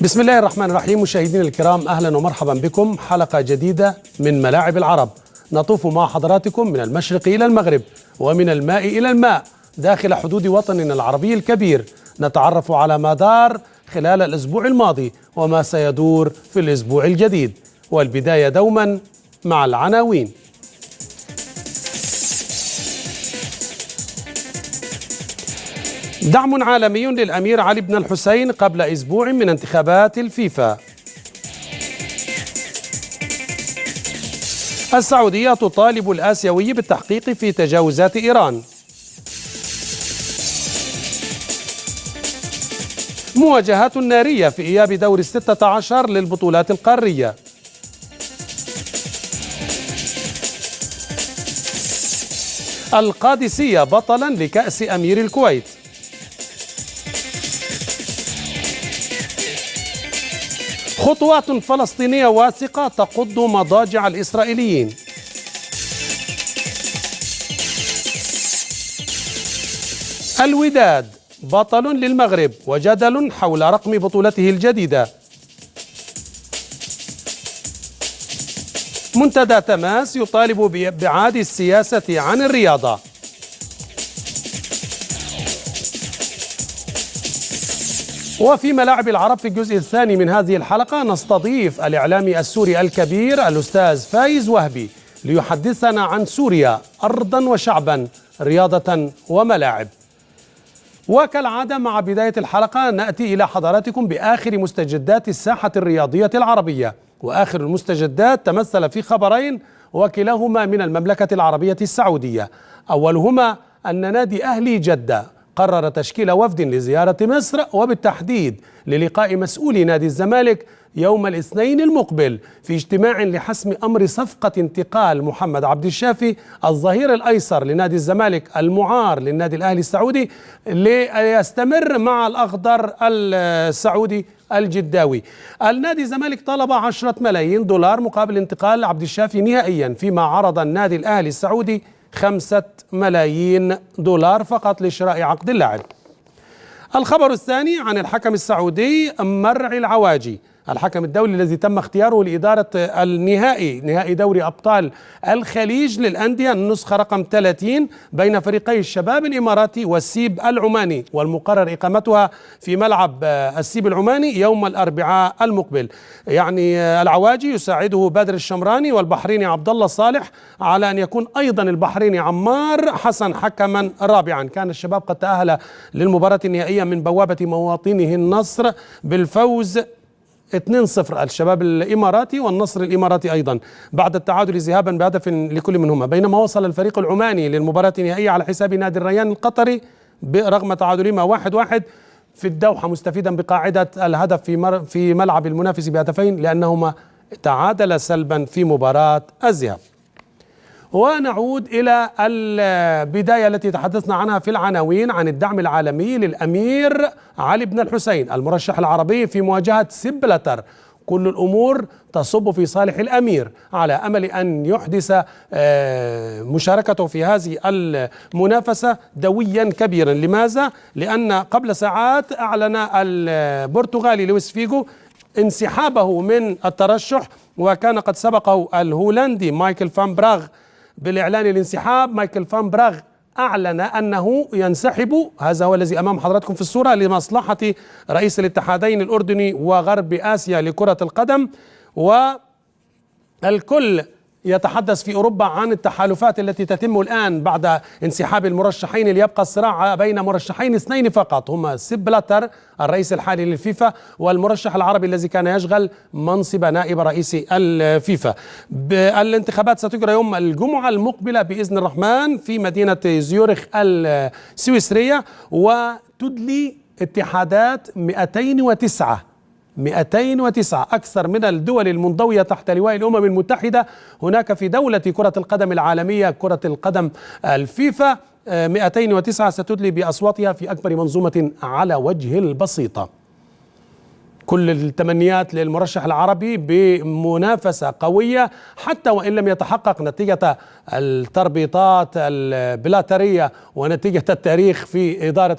بسم الله الرحمن الرحيم. مشاهدينا الكرام، أهلا ومرحبا بكم. حلقة جديدة من ملاعب العرب، نطوف مع حضراتكم من المشرق إلى المغرب ومن الماء إلى الماء داخل حدود وطننا العربي الكبير. نتعرف على ما دار خلال الأسبوع الماضي وما سيدور في الأسبوع الجديد، والبداية دوما مع العناوين. دعم عالمي للأمير علي بن الحسين قبل أسبوع من انتخابات الفيفا. السعودية تطالب الآسيوي بالتحقيق في تجاوزات إيران. مواجهات نارية في إياب دور 16 للبطولات القارية. القادسية بطلا لكأس أمير الكويت. خطوات فلسطينية واثقة تقض مضاجع الإسرائيليين. الوداد بطل للمغرب وجدل حول رقم بطولته الجديدة. منتدى تماس يطالب بإبعاد السياسة عن الرياضة. وفي ملاعب العرب في الجزء الثاني من هذه الحلقة نستضيف الإعلامي السوري الكبير الأستاذ فايز وهبي ليحدثنا عن سوريا أرضا وشعبا، رياضة وملاعب. وكالعادة مع بداية الحلقة نأتي إلى حضراتكم بآخر مستجدات الساحة الرياضية العربية، وآخر المستجدات تمثل في خبرين وكلاهما من المملكة العربية السعودية. أولهما أن نادي أهلي جدة قرر تشكيل وفد لزيارة مصر، وبالتحديد للقاء مسؤولي نادي الزمالك يوم الاثنين المقبل في اجتماع لحسم أمر صفقة انتقال محمد عبد الشافي الظهير الأيسر لنادي الزمالك المعار للنادي الأهلي السعودي ليستمر مع الأخضر السعودي الجداوي. النادي الزمالك طلب 10 ملايين دولار مقابل انتقال عبد الشافي نهائيا، فيما عرض النادي الأهلي السعودي 5 ملايين دولار فقط لشراء عقد اللاعب. الخبر الثاني عن الحكم السعودي مرعي العواجي، الحكم الدولي الذي تم اختياره لإدارة نهائي دوري أبطال الخليج للأندية النسخة رقم 30 بين فريقي الشباب الإماراتي والسيب العماني، والمقرر إقامتها في ملعب السيب العماني يوم الأربعاء المقبل. يعني العواجي يساعده بدر الشمراني والبحريني عبد الله صالح على أن يكون أيضا البحريني عمار حسن حكما رابعا. كان الشباب قد تأهل للمباراة النهائية من بوابة مواطنه النصر بالفوز 2-0 الشباب الإماراتي والنصر الإماراتي أيضا بعد التعادل ذهابا بهدف لكل منهما، بينما وصل الفريق العماني للمباراة النهائية على حساب نادي الريان القطري برغم تعادلهما 1-1 في الدوحة، مستفيدا بقاعدة الهدف في ملعب المنافس بهدفين لأنهما تعادل سلبا في مباراة الذهاب. ونعود إلى البداية التي تحدثنا عنها في العناوين عن الدعم العالمي للأمير علي بن الحسين المرشح العربي في مواجهة سيب بلاتر. كل الأمور تصب في صالح الأمير على أمل أن يحدث مشاركته في هذه المنافسة دويا كبيرا. لماذا؟ لأن قبل ساعات أعلن البرتغالي لويس فيجو انسحابه من الترشح، وكان قد سبقه الهولندي مايكل فان براغ بالإعلان الانسحاب. مايكل فان براغ أعلن أنه ينسحب، هذا هو الذي أمام حضراتكم في الصورة، لمصلحة رئيس الاتحادين الأردني وغرب آسيا لكرة القدم. والكل يتحدث في أوروبا عن التحالفات التي تتم الآن بعد انسحاب المرشحين، ليبقى الصراع بين مرشحين 2 فقط، هما سيب بلاتر الرئيس الحالي للفيفا والمرشح العربي الذي كان يشغل منصب نائب رئيس الفيفا. الانتخابات ستجرى يوم الجمعة المقبلة بإذن الرحمن في مدينة زيورخ السويسرية، وتدلي اتحادات 209 أكثر من الدول المنضوية تحت لواء الأمم المتحدة هناك في دولة كرة القدم العالمية، كرة القدم الفيفا. 209 ستدلي بأصواتها في أكبر منظومة على وجه البسيطة. كل التمنيات للمرشح العربي بمنافسة قوية، حتى وإن لم يتحقق نتيجة التربيطات البلاترية ونتيجة التاريخ في إدارة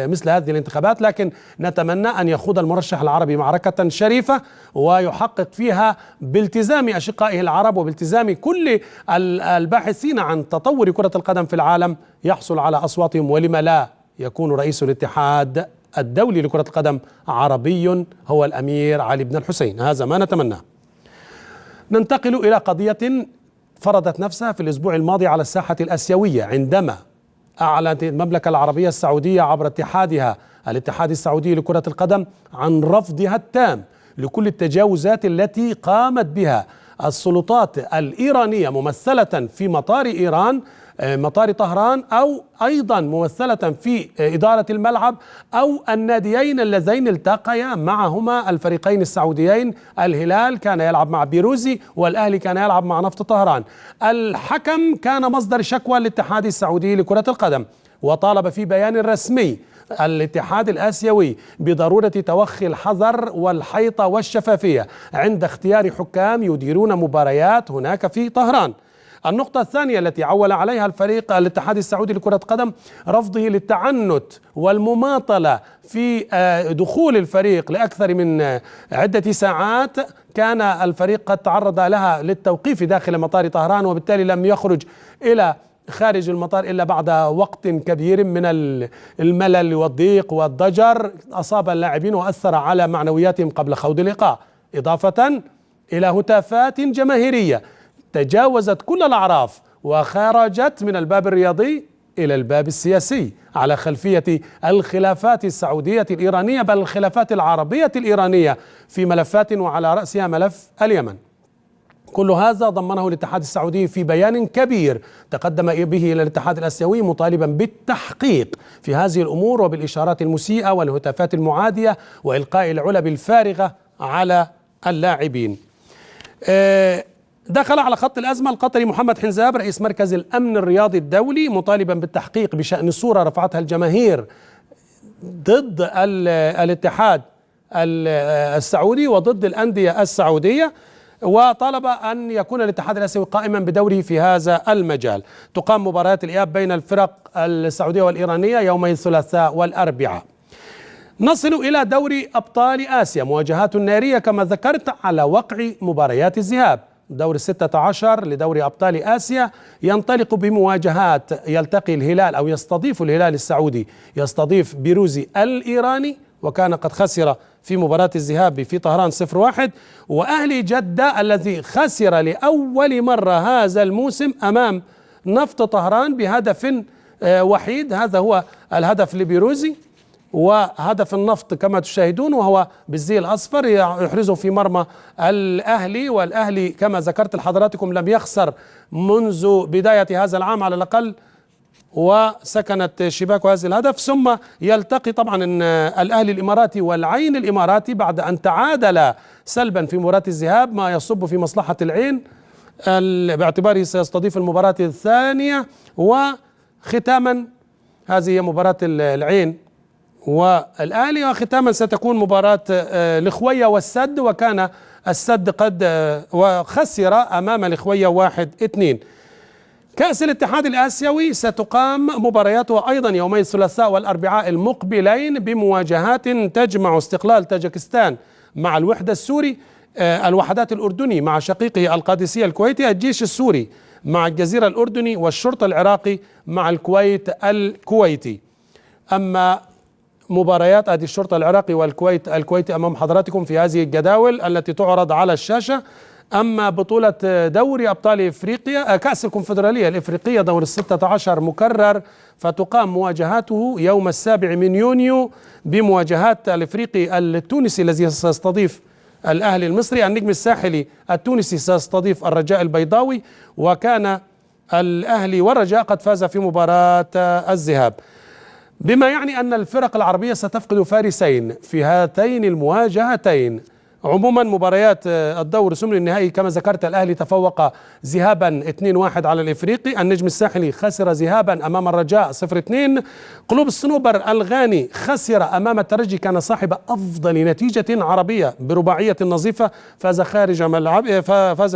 مثل هذه الانتخابات، لكن نتمنى أن يخوض المرشح العربي معركة شريفة ويحقق فيها بالتزام أشقائه العرب وبالتزام كل الباحثين عن تطور كرة القدم في العالم، يحصل على أصواتهم. ولما لا يكون رئيس الاتحاد الدولي لكرة القدم عربي هو الأمير علي بن الحسين. هذا ما نتمناه. ننتقل إلى قضية فرضت نفسها في الأسبوع الماضي على الساحة الآسيوية، عندما أعلنت المملكة العربية السعودية عبر اتحادها الاتحاد السعودي لكرة القدم عن رفضها التام لكل التجاوزات التي قامت بها السلطات الإيرانية ممثلة في مطار إيران، مطار طهران، أو أيضا ممثلة في إدارة الملعب، أو الناديين اللذين التقيا معهما الفريقين السعوديين. الهلال كان يلعب مع بيروزي والأهلي كان يلعب مع نفط طهران. الحكم كان مصدر شكوى للاتحاد السعودي لكرة القدم، وطالب في بيان رسمي الاتحاد الآسيوي بضرورة توخي الحذر والحيطة والشفافية عند اختيار حكام يديرون مباريات هناك في طهران. النقطة الثانية التي عول عليها الاتحاد السعودي لكرة القدم رفضه للتعنت والمماطلة في دخول الفريق لأكثر من عدة ساعات. كان الفريق قد تعرض لها للتوقيف داخل مطار طهران، وبالتالي لم يخرج إلى خارج المطار إلا بعد وقت كبير من الملل والضيق والضجر أصاب اللاعبين وأثر على معنوياتهم قبل خوض اللقاء، إضافة إلى هتافات جماهيرية تجاوزت كل الأعراف وخرجت من الباب الرياضي إلى الباب السياسي على خلفية الخلافات السعودية الإيرانية، بل الخلافات العربية الإيرانية في ملفات وعلى رأسها ملف اليمن. كل هذا ضمنه الاتحاد السعودي في بيان كبير تقدم به إلى الاتحاد الآسيوي مطالبا بالتحقيق في هذه الأمور وبالإشارات المسيئة والهتافات المعادية وإلقاء العلب الفارغة على اللاعبين. دخل على خط الأزمة القطري محمد حنزاب رئيس مركز الأمن الرياضي الدولي مطالبا بالتحقيق بشأن صورة رفعتها الجماهير ضد الاتحاد السعودي وضد الأندية السعودية، وطالب أن يكون الاتحاد الآسيوي قائما بدوره في هذا المجال. تقام مباريات الإياب بين الفرق السعودية والإيرانية يومي الثلاثاء والأربعاء. نصل إلى دوري أبطال آسيا، مواجهات نارية كما ذكرت على وقع مباريات الذهاب. دور 16 لدوري أبطال آسيا ينطلق بمواجهات، يلتقي الهلال أو يستضيف الهلال السعودي يستضيف بيروزي الإيراني، وكان قد خسر في مباراة الذهاب في طهران 0-1، وأهلي جدة الذي خسر لأول مرة هذا الموسم أمام نفط طهران بهدف وحيد. هذا هو الهدف لبيروزي، وهدف النفط كما تشاهدون وهو بالزي الأصفر يحرزه في مرمى الأهلي. والأهلي كما ذكرت لحضراتكم لم يخسر منذ بداية هذا العام على الأقل، وسكنت شباك هذا الهدف. ثم يلتقي طبعا الأهلي الإماراتي والعين الإماراتي بعد أن تعادل سلبا في مباراة الذهاب، ما يصب في مصلحة العين باعتباره سيستضيف المباراة الثانية. وختاما هذه هي مباراة العين والأهلي، وختاما ستكون مباراة الإخوية والسد، وكان السد قد وخسر أمام الإخوية 1-2. كأس الاتحاد الآسيوي ستقام مبارياتها أيضا يومي الثلاثاء والأربعاء المقبلين بمواجهات تجمع استقلال تاجكستان مع الوحدة السوري، الوحدات الأردني مع شقيقه القادسية الكويتي، الجيش السوري مع الجزيرة الأردني، والشرطة العراقي مع الكويت الكويتي. أما مباريات هذه الشرطة العراقي والكويت الكويتي أمام حضراتكم في هذه الجداول التي تعرض على الشاشة. أما بطولة دوري أبطال إفريقيا كأس الكونفدرالية الإفريقية دور 16 مكرر، فتقام مواجهاته يوم 7 يونيو بمواجهات الإفريقي التونسي الذي سيستضيف الأهلي المصري، النجم الساحلي التونسي سيستضيف الرجاء البيضاوي، وكان الأهلي والرجاء قد فاز في مباراة الذهاب، بما يعني أن الفرق العربية ستفقد فارسين في هاتين المواجهتين. عموما مباريات الدور ثمن النهائي كما ذكرت، الأهلي تفوق ذهابا 2-1 على الإفريقي، النجم الساحلي خسر ذهابا أمام الرجاء 0-2، قلوب الصنوبر الغاني خسر أمام الترجي، كان صاحب أفضل نتيجة عربية برباعية نظيفة، فاز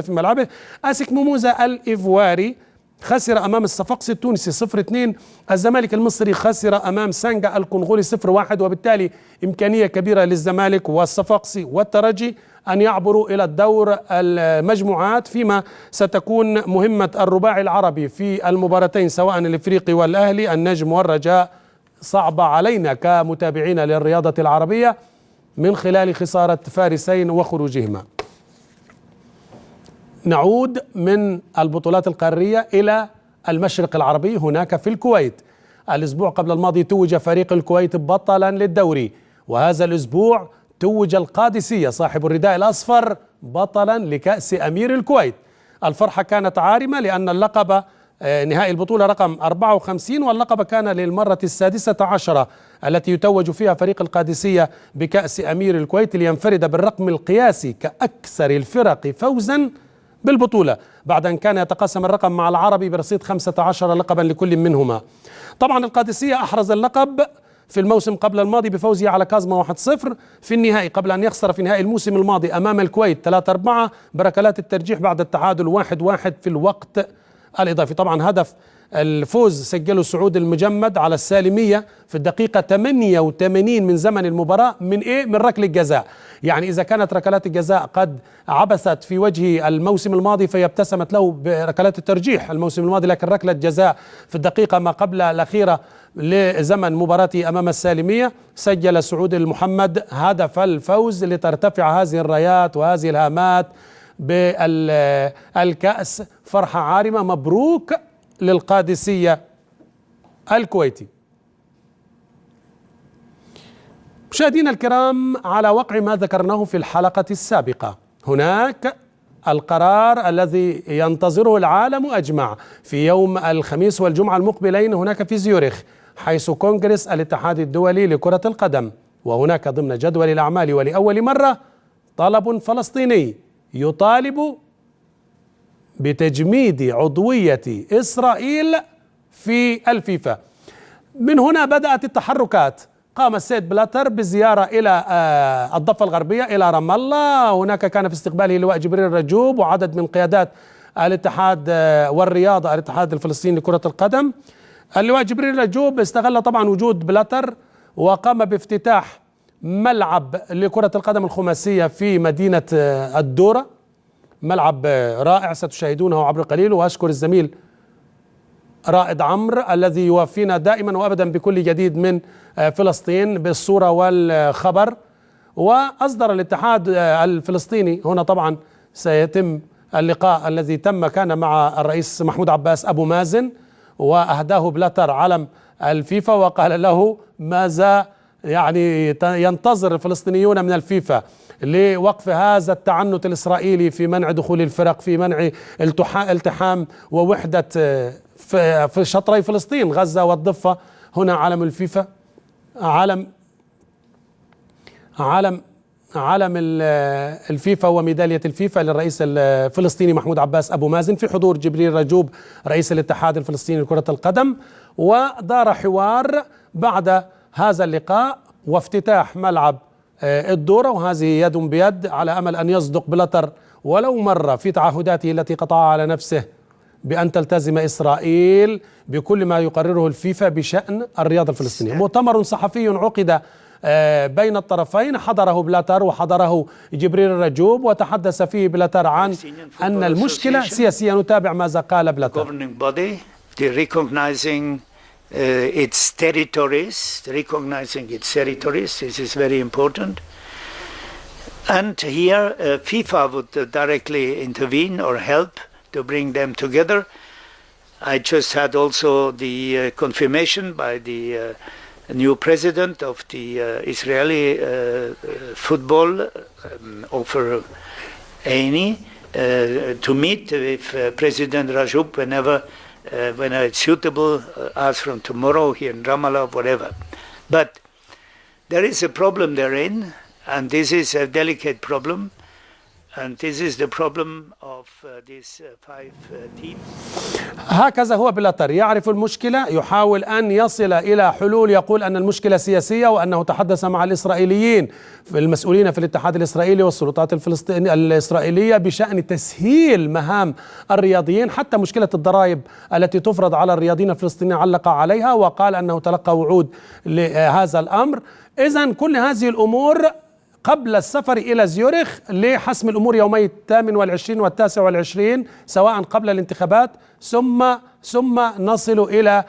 في ملعبه. أسك موموزا الإيفواري خسر أمام الصفاقسي التونسي 0-2، الزمالك المصري خسر أمام سانجا الكونغولي 0-1، وبالتالي إمكانية كبيرة للزمالك والصفاقسي والترجي أن يعبروا إلى الدور المجموعات، فيما ستكون مهمة الرباعي العربي في المباراتين سواء الإفريقي والأهلي النجم والرجاء صعبة علينا كمتابعين للرياضة العربية من خلال خسارة فارسين وخروجهما. نعود من البطولات القارية إلى المشرق العربي، هناك في الكويت الأسبوع قبل الماضي توج فريق الكويت بطلا للدوري، وهذا الأسبوع توج القادسية صاحب الرداء الأصفر بطلا لكأس أمير الكويت. الفرحة كانت عارمة لأن اللقب نهائي البطولة رقم 54، واللقب كان للمرة ال16 التي يتوج فيها فريق القادسية بكأس أمير الكويت لينفرد بالرقم القياسي كأكثر الفرق فوزا بالبطولة، بعد أن كان يتقاسم الرقم مع العربي برصيد 15 لقبا لكل منهما. طبعا القادسية أحرز اللقب في الموسم قبل الماضي بفوزه على كازما 1-0 في النهائي، قبل أن يخسر في نهائي الموسم الماضي أمام الكويت 3-4 بركلات الترجيح بعد التعادل 1-1 في الوقت الإضافي. طبعا هدف الفوز سجله سعود المجمد على السالمية في الدقيقة 88 من زمن المباراة من ركلة الجزاء. يعني إذا كانت ركلات الجزاء قد عبثت في وجهه الموسم الماضي فهي ابتسمت له بركلات الترجيح الموسم الماضي، لكن ركلة جزاء في الدقيقة ما قبل الأخيرة لزمن مباراته أمام السالمية سجل سعود المحمد هدف الفوز لترتفع هذه الرايات وهذه الهامات بالكأس. فرحة عارمة، مبروك للقادسية الكويتي. مشاهدينا الكرام، على وقع ما ذكرناه في الحلقة السابقة، هناك القرار الذي ينتظره العالم أجمع في يوم الخميس والجمعة المقبلين هناك في زيورخ، حيث كونغرس الاتحاد الدولي لكرة القدم، وهناك ضمن جدول الأعمال ولأول مرة طلب فلسطيني يطالب بتجميد عضوية إسرائيل في الفيفا. من هنا بدأت التحركات. قام السيد بلاتر بالزيارة إلى الضفة الغربية إلى رام الله، هناك كان في استقباله لواء جبريل رجوب وعدد من قيادات الاتحاد والرياضة الاتحاد الفلسطيني لكرة القدم. اللواء جبريل رجوب استغل طبعا وجود بلاتر وقام بافتتاح ملعب لكرة القدم الخماسية في مدينة الدورة، ملعب رائع ستشاهدونه عبر قليل، وأشكر الزميل رائد عمرو الذي يوافينا دائما وأبدا بكل جديد من فلسطين بالصورة والخبر. وأصدر الاتحاد الفلسطيني، هنا طبعا سيتم اللقاء الذي كان مع الرئيس محمود عباس أبو مازن، وأهداه بلاتر علم الفيفا وقال له ماذا يعني ينتظر الفلسطينيون من الفيفا لوقف هذا التعنت الإسرائيلي في منع دخول الفرق، في منع التحام ووحدة في شطري فلسطين غزة والضفة. هنا علم الفيفا، علم الفيفا وميدالية الفيفا للرئيس الفلسطيني محمود عباس أبو مازن في حضور جبريل رجوب رئيس الاتحاد الفلسطيني لكرة القدم. ودار حوار بعد هذا اللقاء وافتتاح ملعب الدورة، وهذه يد بيد على أمل أن يصدق بلاتر ولو مرة في تعهداته التي قطعها على نفسه بأن تلتزم إسرائيل بكل ما يقرره الفيفا بشأن الرياضة الفلسطينية. مؤتمر صحفي عقد بين الطرفين حضره بلاتر وحضره جبريل رجوب، وتحدث فيه بلاتر عن أن المشكلة سياسية. نتابع ماذا قال بلاتر. Its territories, recognizing its territories, this is very important. And here FIFA would directly intervene or help to bring them together. I just had also the confirmation by the new president of the Israeli football, Ofer Eini, to meet with President Rajub when it's suitable, as from tomorrow here in Ramallah, whatever. But there is a problem therein. And this is a delicate problem. And this is the problem of these five teams. هكذا هو بلاتر يعرف المشكلة، يحاول أن يصل إلى حلول، يقول أن المشكلة سياسية وأنه تحدث مع الإسرائيليين المسؤولين في الاتحاد الإسرائيلي والسلطات الإسرائيلية بشأن تسهيل مهام الرياضيين، حتى مشكلة الضرائب التي تفرض على الرياضيين الفلسطينيين علق عليها وقال أنه تلقى وعود لهذا الأمر. إذن كل هذه الأمور قبل السفر إلى زيورخ لحسم الأمور يومي 28 و29 سواء قبل الانتخابات ثم نصل إلى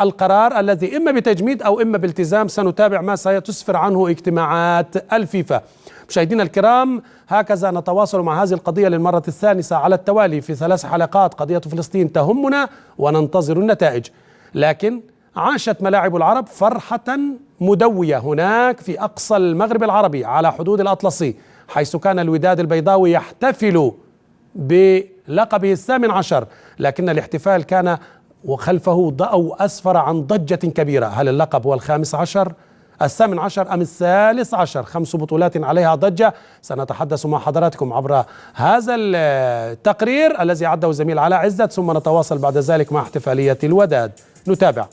القرار الذي إما بتجميد أو إما بالتزام. سنتابع ما ستسفر عنه اجتماعات الفيفا. مشاهدينا الكرام، هكذا نتواصل مع هذه القضية للمرة الثالثة على التوالي في 3 حلقات. قضية فلسطين تهمنا وننتظر النتائج، لكن عاشت ملاعب العرب فرحة مدوية هناك في أقصى المغرب العربي على حدود الأطلسي، حيث كان الوداد البيضاوي يحتفل بلقبه 18، لكن الاحتفال كان وخلفه أو أسفر عن ضجة كبيرة. هل اللقب هو 15 18 أم 13؟ 5 بطولات عليها ضجة. سنتحدث مع حضراتكم عبر هذا التقرير الذي عده الزميل علاء عزت، ثم نتواصل بعد ذلك مع احتفالية الوداد. نتابع.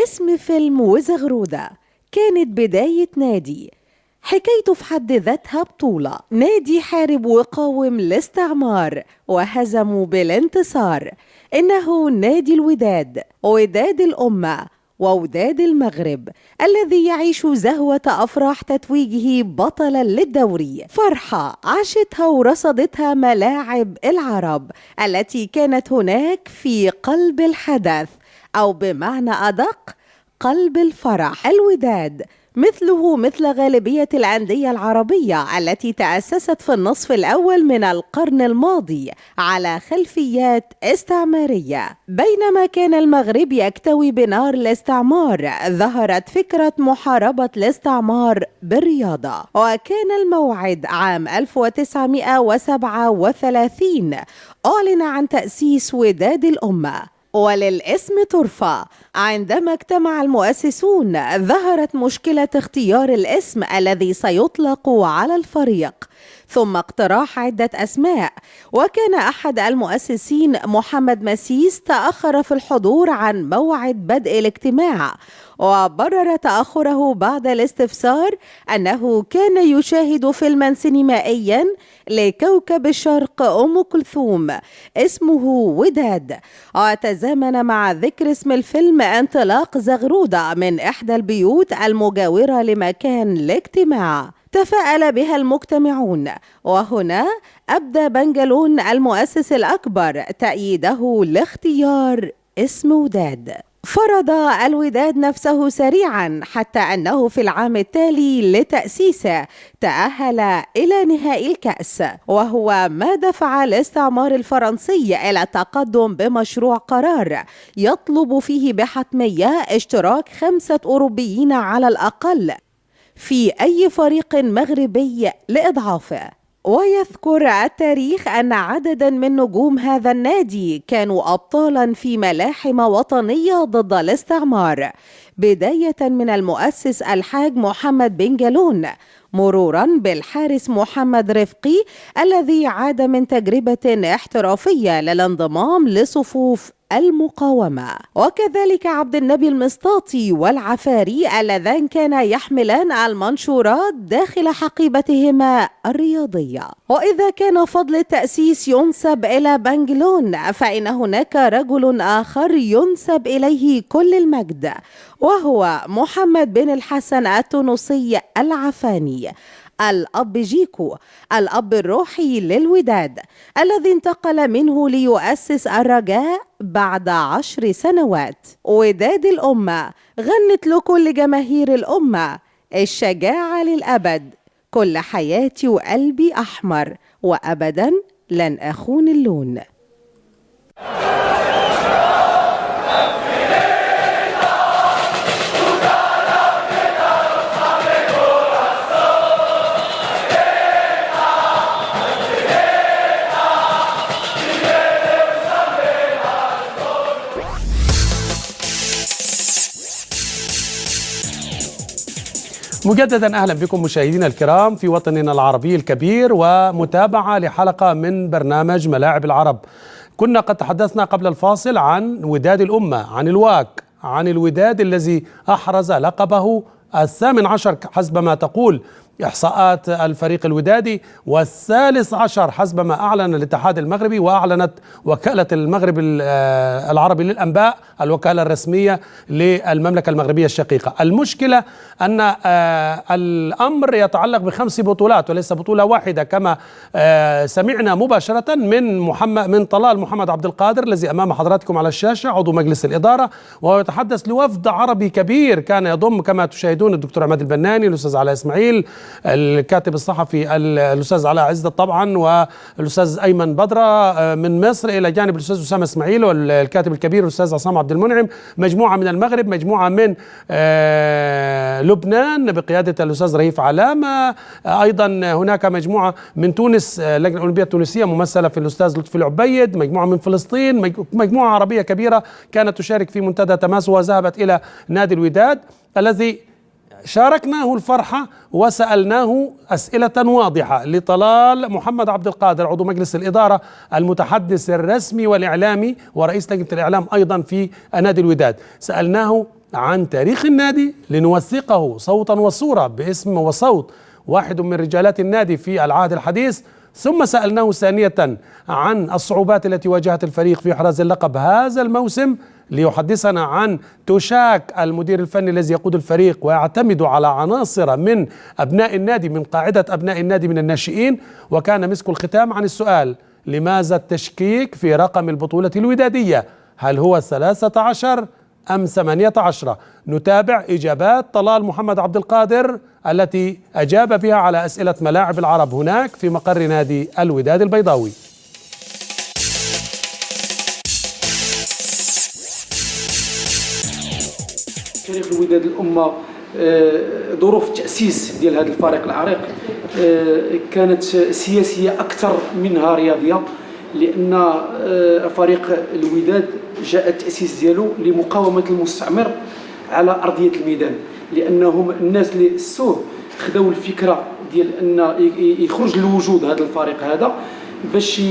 اسم فيلم وزغرودة كانت بداية نادي، حكايته في حد ذاتها بطولة. نادي حارب وقاوم الاستعمار وهزموا بالانتصار. إنه نادي الوداد، وداد الأمة ووداد المغرب، الذي يعيش زهوة أفراح تتويجه بطلا للدوري. فرحة عاشتها ورصدتها ملاعب العرب التي كانت هناك في قلب الحدث، أو بمعنى أدق قلب الفرح. الوداد مثله مثل غالبية الأندية العربية التي تأسست في النصف الأول من القرن الماضي على خلفيات استعمارية. بينما كان المغرب يكتوي بنار الاستعمار، ظهرت فكرة محاربة الاستعمار بالرياضة، وكان الموعد عام 1937 أعلن عن تأسيس وداد الأمة. وللاسم طرفة. عندما اجتمع المؤسسون ظهرت مشكلة اختيار الاسم الذي سيطلق على الفريق، ثم اقتراح عدة أسماء. وكان أحد المؤسسين محمد مسيس تأخر في الحضور عن موعد بدء الاجتماع، وبرر تأخره بعد الاستفسار أنه كان يشاهد فيلما سينمائيا لكوكب الشرق أم كلثوم اسمه وداد، وتزامن مع ذكر اسم الفيلم انطلاق زغرودة من إحدى البيوت المجاورة لمكان الاجتماع. تفاءل بها المجتمعون، وهنا أبدى بنجلون المؤسس الأكبر تأييده لاختيار اسم وداد. فرض الوداد نفسه سريعا حتى أنه في العام التالي لتأسيسه تأهل إلى نهائي الكأس، وهو ما دفع الاستعمار الفرنسي إلى التقدم بمشروع قرار يطلب فيه بحتمية اشتراك 5 أوروبيين على الأقل في أي فريق مغربي لإضعافه. ويذكر التاريخ أن عددا من نجوم هذا النادي كانوا أبطالا في ملاحم وطنية ضد الاستعمار، بداية من المؤسس الحاج محمد بنجلون، مرورا بالحارس محمد رفقي الذي عاد من تجربة احترافية للانضمام لصفوف المقاومة، وكذلك عبد النبي المسطاطي والعفاري اللذان كانا يحملان المنشورات داخل حقيبتهما الرياضية. وإذا كان فضل التأسيس ينسب إلى بنجلون، فإن هناك رجل آخر ينسب إليه كل المجد، وهو محمد بن الحسن التونسي العفاني، الأب جيكو، الأب الروحي للوداد، الذي انتقل منه ليؤسس الرجاء بعد 10 سنوات. وداد الأمة غنت لكل جماهير الأمة: الشجاعة للأبد، كل حياتي وقلبي أحمر، وأبدا لن أخون اللون. مجددا أهلا بكم مشاهدينا الكرام في وطننا العربي الكبير ومتابعة لحلقة من برنامج ملاعب العرب. كنا قد تحدثنا قبل الفاصل عن وداد الأمة، عن الواك، عن الوداد الذي أحرز لقبه 18 حسب ما تقول إحصاءات الفريق الودادي، وال13 حسب ما أعلن الاتحاد المغربي وأعلنت وكالة المغرب العربي للأنباء الوكالة الرسمية للمملكة المغربية الشقيقة. المشكلة أن الأمر يتعلق ب5 بطولات وليس بطولة واحدة كما سمعنا مباشرة من طلال محمد عبد القادر الذي أمام حضراتكم على الشاشة عضو مجلس الإدارة، وهو يتحدث لوفد عربي كبير كان يضم كما تشاهدون الدكتور عماد البناني، الأستاذ علاء إسماعيل، الكاتب الصحفي الأستاذ علاء عزت طبعا، والأستاذ أيمن بدرة من مصر، إلى جانب الأستاذ أسامة إسماعيل والكاتب الكبير الأستاذ عصام عبد المنعم، مجموعة من المغرب، مجموعة من لبنان بقيادة الأستاذ رهيف علامة، أيضا هناك مجموعة من تونس، اللجنة الأولمبية التونسية ممثلة في الأستاذ لطفي العبيد، مجموعة من فلسطين، مجموعة عربية كبيرة كانت تشارك في منتدى تماس وذهبت إلى نادي الوداد الذي شاركناه الفرحة وسألناه أسئلة واضحة لطلال محمد عبد القادر عضو مجلس الإدارة المتحدث الرسمي والإعلامي ورئيس لجنة الإعلام أيضا في نادي الوداد. سألناه عن تاريخ النادي لنوثقه صوتا وصورة باسم وصوت واحد من رجالات النادي في العهد الحديث، ثم سألناه ثانية عن الصعوبات التي واجهت الفريق في إحراز اللقب هذا الموسم ليحدثنا عن توشاك المدير الفني الذي يقود الفريق ويعتمد على عناصر من أبناء النادي من قاعدة أبناء النادي من الناشئين، وكان مسك الختام عن السؤال: لماذا التشكيك في رقم البطولة الودادية؟ هل هو 13 أم 18؟ نتابع إجابات طلال محمد عبد القادر التي أجاب بها على أسئلة ملاعب العرب هناك في مقر نادي الوداد البيضاوي. تاريخ الوداد الأمة، ظروف التأسيس ديال هذا الفريق العريق كانت سياسية أكثر منها رياضية، لأن فريق الوداد جاء التأسيس ديالو لمقاومة المستعمر على أرضية الميدان، لأنهم الناس اللي أسوه خداو الفكرة ديال أن يخرج لوجود هذا الفريق هذا باش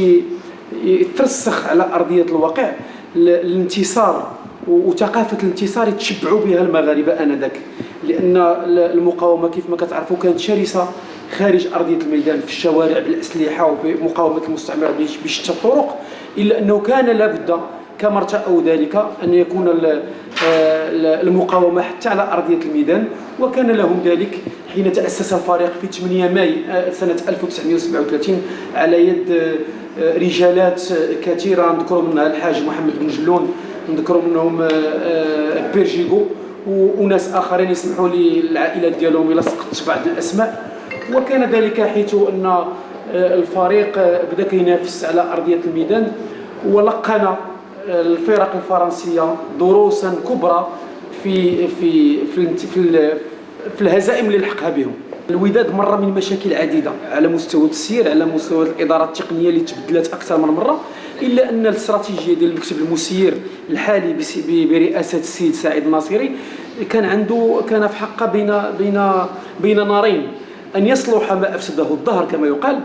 يترسخ على أرضية الواقع الانتصار وثقافة الانتصار يتشبعوا بها المغاربة آنذاك، لأن المقاومة كيف ما كتعرفوا كانت شرسة خارج أرضية الميدان في الشوارع بالأسلحة وبمقاومة المستعمر بشتى الطرق، إلا أنه كان لابد كما ارتأوا ذلك أن يكون المقاومة حتى على أرضية الميدان، وكان لهم ذلك حين تأسس الفريق في 8 ماي سنة 1937 على يد رجالات كثيرة، نذكر منها الحاج محمد بن جلون، نذكروا منهم بيرجيغو وناس آخرين، يسمحوا لي العائلات ديالهم إلا سقطت بعض الأسماء. وكان ذلك حيث أن الفريق بدأ كينافس على أرضية الميدان، ولقنا الفرق الفرنسية دروسا كبرى في في في في, في الهزائم اللي لحقها بهم. الوداد مر من مشاكل عديدة على مستوى التسيير، على مستوى الإدارة التقنية اللي تبدلت أكثر من مرة، إلا أن الاستراتيجية ديال المكتب المسير الحالي برئاسة السيد سعيد الناصري كان في حقه بين نارين: أن يصلح ما أفسده الظهر كما يقال،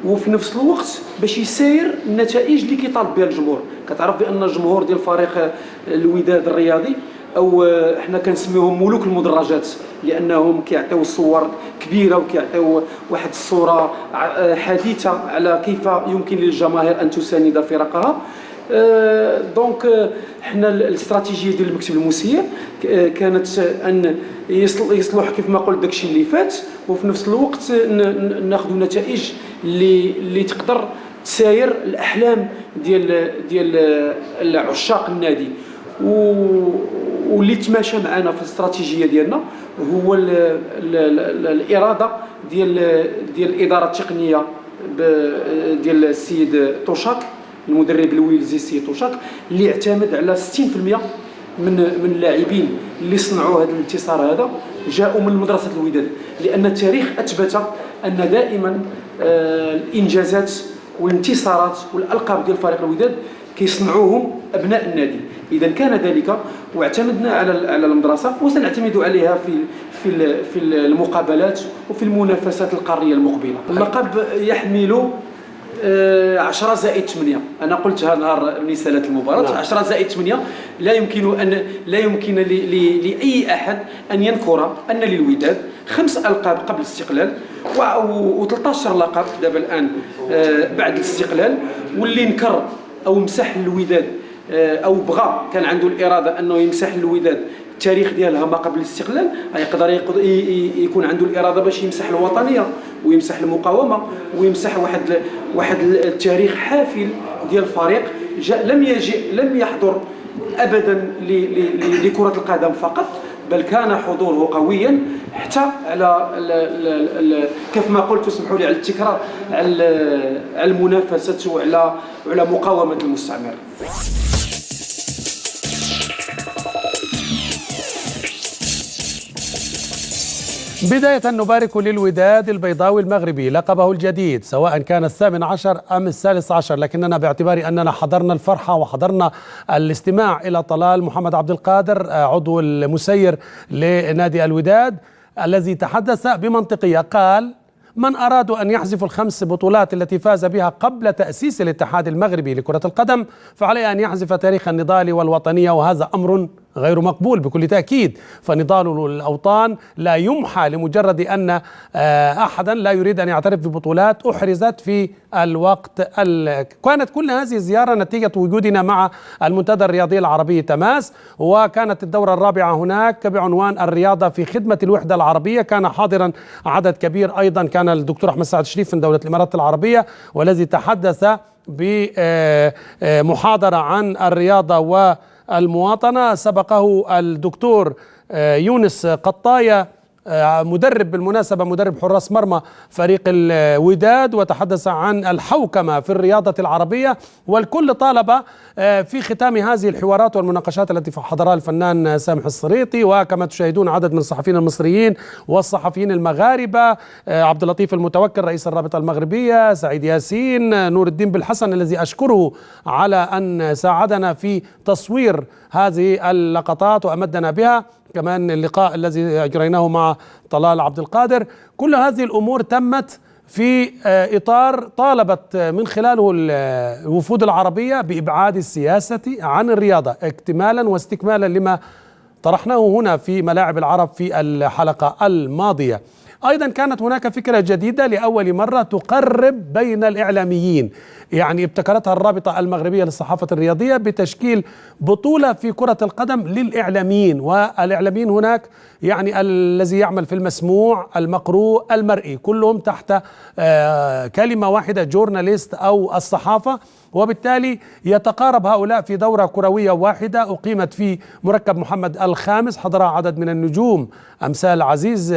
وفي نفس الوقت باش يسير النتائج اللي كيطالب بها الجمهور. كتعرف بأن الجمهور ديال فريق الوداد الرياضي او احنا كنسميوهم ملوك المدرجات، لانهم كيعطيو صور كبيره وكيعطيو واحد الصوره حديثه على كيف يمكن للجماهير ان تساند فرقها. دونك حنا الاستراتيجيه ديال المكتب المسير كانت ان يصلح كيف ما قلت داكشي اللي فات، وفي نفس الوقت ناخذ نتائج اللي تقدر تساير الاحلام ديال عشاق النادي. واللي تماشى معنا في الاستراتيجيه ديالنا هو الاراده ديال الاداره التقنيه ديال السيد توشاك المدرب الويلزي سيتوشاك، اللي اعتمد على 60% من اللاعبين اللي صنعوا هذا الانتصار هذا جاءوا من مدرسة الوداد، لأن التاريخ أثبت أن دائما الإنجازات والانتصارات والألقاب ديال فريق الوداد كيصنعوهم أبناء النادي. إذا كان ذلك واعتمدنا على المدرسة، وسنعتمد عليها في المقابلات وفي المنافسات القارية المقبلة. اللقب يحمل 10+8. أنا قلتها نهار من سالة المباراة. 10+8 لا يمكن لأي أحد أن ينكر أن للوداد 5 ألقاب قبل الاستقلال و13 لقب دابا الآن بعد الاستقلال. واللي نكر أو مسح الوداد أو بغى كان عنده الإرادة أنه يمسح الوداد التاريخ ديالها ما قبل الاستقلال، يقدر يكون عنده الإرادة باش يمسح الوطنية ويمسح المقاومة ويمسح واحد التاريخ حافل ديال الفريق لم يحضر أبدا لكرة القدم فقط، بل كان حضوره قويا حتى على كيف ما قلت، اسمحوا لي على التكرار، على المنافسة وعلى مقاومة المستعمر. بداية نبارك للوداد البيضاوي المغربي لقبه الجديد، سواء كان 18 أم 16، لكننا باعتبار أننا حضرنا الفرحة وحضرنا الاستماع إلى طلال محمد عبد القادر عضو المسير لنادي الوداد، الذي تحدث بمنطقية. قال: من أرادوا أن يحذفوا ال5 بطولات التي فاز بها قبل تأسيس الاتحاد المغربي لكرة القدم، فعليه أن يحذف تاريخ النضال والوطنية، وهذا أمر غير مقبول بكل تأكيد. فنضال الأوطان لا يمحى لمجرد أن أحدا لا يريد أن يعترف ببطولات أحرزت في الوقت. كانت كل هذه الزيارة نتيجة وجودنا مع المنتدى الرياضي العربي تماس، وكانت الدورة الرابعة هناك بعنوان الرياضة في خدمة الوحدة العربية. كان حاضرا عدد كبير، أيضا كان الدكتور أحمد سعد شريف من دولة الإمارات العربية، والذي تحدث بمحاضرة عن الرياضة والمواطنة. سبقه الدكتور يونس قطاية، مدرب بالمناسبة، مدرب حراس مرمى فريق الوداد، وتحدث عن الحوكمة في الرياضة العربية. والكل طالب في ختام هذه الحوارات والمناقشات التي حضرها الفنان سامح الصريطي، وكما تشاهدون عدد من الصحفيين المصريين والصحفيين المغاربة، عبد اللطيف المتوكل رئيس الرابطة المغربية، سعيد ياسين، نور الدين بالحسن الذي أشكره على أن ساعدنا في تصوير هذه اللقطات وأمدنا بها، كمان اللقاء الذي أجريناه مع طلال عبد القادر. كل هذه الأمور تمت في إطار طالبت من خلاله الوفود العربية بإبعاد السياسة عن الرياضة، اكتمالا واستكمالا لما طرحناه هنا في ملاعب العرب في الحلقة الماضية. أيضا كانت هناك فكرة جديدة لأول مرة تقرب بين الإعلاميين، يعني ابتكرتها الرابطة المغربية للصحافة الرياضية بتشكيل بطولة في كرة القدم للإعلاميين. والإعلاميين هناك يعني الذي يعمل في المسموع، المقروء، المرئي، كلهم تحت كلمة واحدة، جورناليست أو الصحافة. وبالتالي يتقارب هؤلاء في دورة كروية واحدة أقيمت في مركب محمد الخامس، حضرها عدد من النجوم أمثال عزيز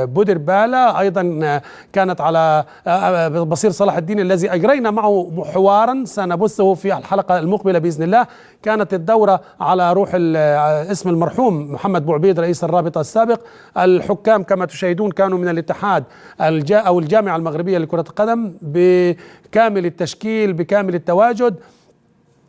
بودربالة، أيضا كانت على بصير صلاح الدين الذي أجرينا معه حوارا سنبثه في الحلقة المقبلة بإذن الله. كانت الدورة على روح اسم المرحوم محمد بوعبيد رئيس الرابطة السابق. الحكام كما تشاهدون كانوا من الاتحاد أو الجامعة المغربية لكرة القدم بكامل التشكيل بكامل التواجد.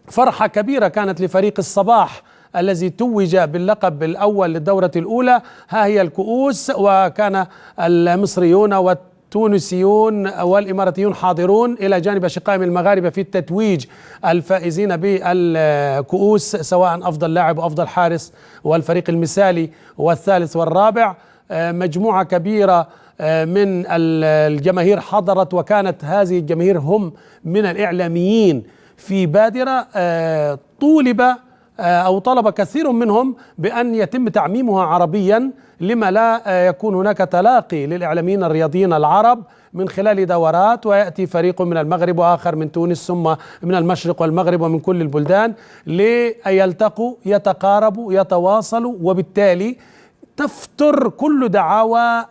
فرحة كبيرة كانت لفريق الصباح الذي توج باللقب الأول للدورة الأولى. ها هي الكؤوس، وكان المصريون والتونسيون والإماراتيون حاضرون إلى جانب أشقائهم المغاربة في التتويج الفائزين بالكؤوس، سواء أفضل لاعب وأفضل حارس والفريق المثالي والثالث والرابع. مجموعة كبيرة من الجماهير حضرت، وكانت هذه الجماهير هم من الإعلاميين في بادرة طلب كثير منهم بأن يتم تعميمها عربيا، لما لا يكون هناك تلاقي للإعلاميين الرياضيين العرب من خلال دورات، ويأتي فريق من المغرب وآخر من تونس ثم من المشرق والمغرب ومن كل البلدان ليلتقوا، يتقاربوا، يتواصلوا، وبالتالي تفتر كل دعاوى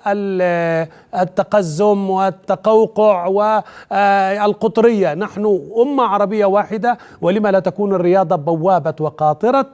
التقزم والتقوقع والقطرية. نحن أمة عربية واحدة، ولما لا تكون الرياضة بوابة وقاطرة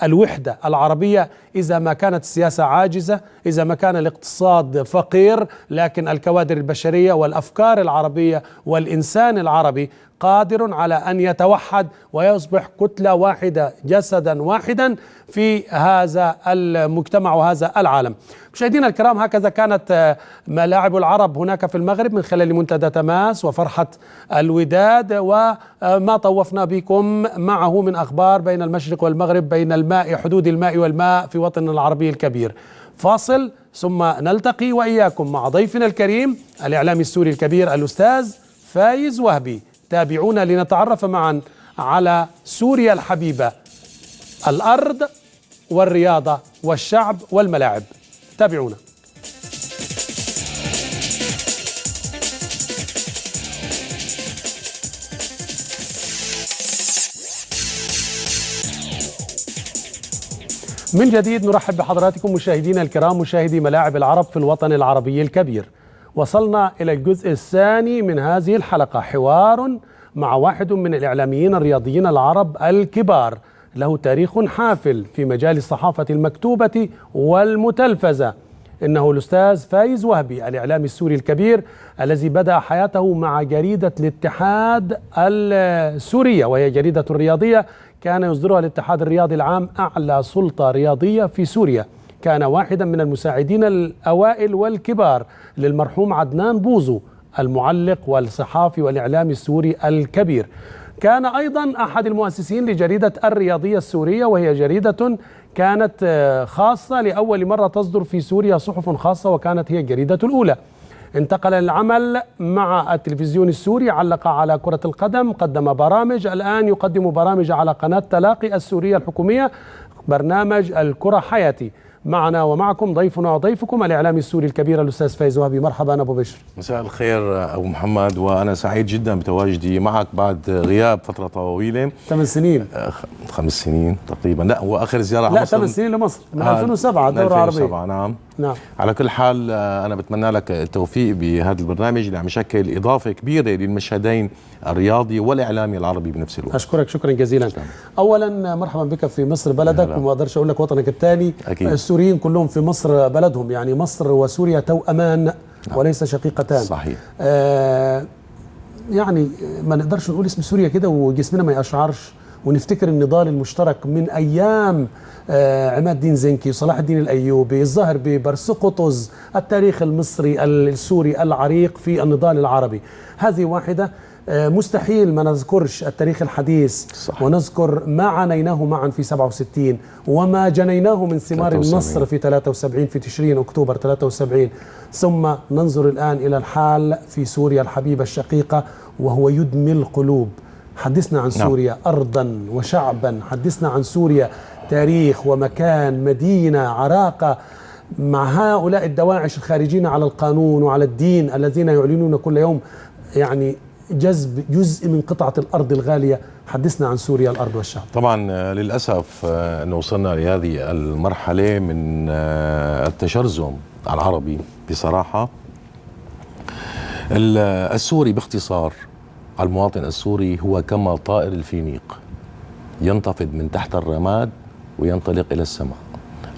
الوحدة العربية إذا ما كانت السياسة عاجزة، إذا ما كان الاقتصاد فقير، لكن الكوادر البشرية والأفكار العربية والإنسان العربي قادر على أن يتوحد ويصبح كتلة واحدة، جسدا واحدا في هذا المجتمع وهذا العالم. مشاهدينا الكرام، هكذا كانت ملاعب العرب هناك في المغرب من خلال منتدى تماس وفرحة الوداد، وما طوفنا بكم معه من أخبار بين المشرق والمغرب، بين الماء، حدود الماء والماء في وطننا العربي الكبير. فاصل ثم نلتقي وإياكم مع ضيفنا الكريم الإعلامي السوري الكبير الأستاذ فايز وهبي. تابعونا لنتعرف معا على سوريا الحبيبة، الأرض والرياضة والشعب والملاعب. تابعونا. من جديد نرحب بحضراتكم مشاهدينا الكرام، مشاهدي ملاعب العرب في الوطن العربي الكبير. وصلنا إلى الجزء الثاني من هذه الحلقة، حوار مع واحد من الإعلاميين الرياضيين العرب الكبار، له تاريخ حافل في مجال الصحافة المكتوبة والمتلفزة. إنه الأستاذ فايز وهبي، الإعلامي السوري الكبير الذي بدأ حياته مع جريدة الاتحاد السورية، وهي جريدة رياضية كان يصدرها الاتحاد الرياضي العام، أعلى سلطة رياضية في سوريا. كان واحدا من المساعدين الأوائل والكبار للمرحوم عدنان بوزو، المعلق والصحافي والإعلامي السوري الكبير. كان أيضا أحد المؤسسين لجريدة الرياضية السورية، وهي جريدة كانت خاصة، لأول مرة تصدر في سوريا صحف خاصة، وكانت هي الجريدة الأولى. انتقل للعمل مع التلفزيون السوري، علق على كرة القدم، قدم برامج، الآن يقدم برامج على قناة تلاقي السورية الحكومية، برنامج الكرة حياتي. معنا ومعكم ضيفنا وضيفكم الإعلامي السوري الكبير الأستاذ فايز وهبي. مرحبا أبو بشر. مساء الخير أبو محمد، وأنا سعيد جدا بتواجدي معك بعد غياب فترة طويلة. 8 سنين 5 سنين تقريبا، لا هو آخر زيارة لا 8 سنين لمصر من 2007 الدورة العربية. نعم. على كل حال أنا بتمنى لك التوفيق بهذا البرنامج اللي عم يشكل إضافة كبيرة للمشهدين الرياضي والإعلامي العربي بنفس الوقت. أشكرك شكرا جزيلا. أولا مرحبا بك في مصر بلدك، وما أقدرش أقول لك وطنك الثاني. السوريين كلهم في مصر بلدهم، يعني مصر وسوريا توأمان وليس شقيقتان. صحيح. يعني ما نقدرش نقول اسم سوريا كده وجسمنا ما يقشعرش، ونفتكر النضال المشترك من أيام عماد الدين زنكي وصلاح الدين الأيوبي، الظاهر ببرسقطز، التاريخ المصري السوري العريق في النضال العربي. هذه واحدة. مستحيل ما نذكرش التاريخ الحديث، صح، ونذكر ما عانيناه معا في 67 وما جنيناه من ثمار النصر في 73 في تشرين أكتوبر 73، ثم ننظر الآن إلى الحال في سوريا الحبيبة الشقيقة وهو يدمي القلوب. حدثنا عن سوريا أرضا وشعبا، حدثنا عن سوريا تاريخ ومكان، مدينة عراقة، مع هؤلاء الدواعش الخارجين على القانون وعلى الدين الذين يعلنون كل يوم يعني جذب جزء من قطعة الأرض الغالية. حدثنا عن سوريا الأرض والشعب. طبعا للأسف أن وصلنا لهذه المرحلة من التشرذم العربي بصراحة. السوري باختصار، المواطن السوري هو كما طائر الفينيق، ينتفض من تحت الرماد وينطلق إلى السماء.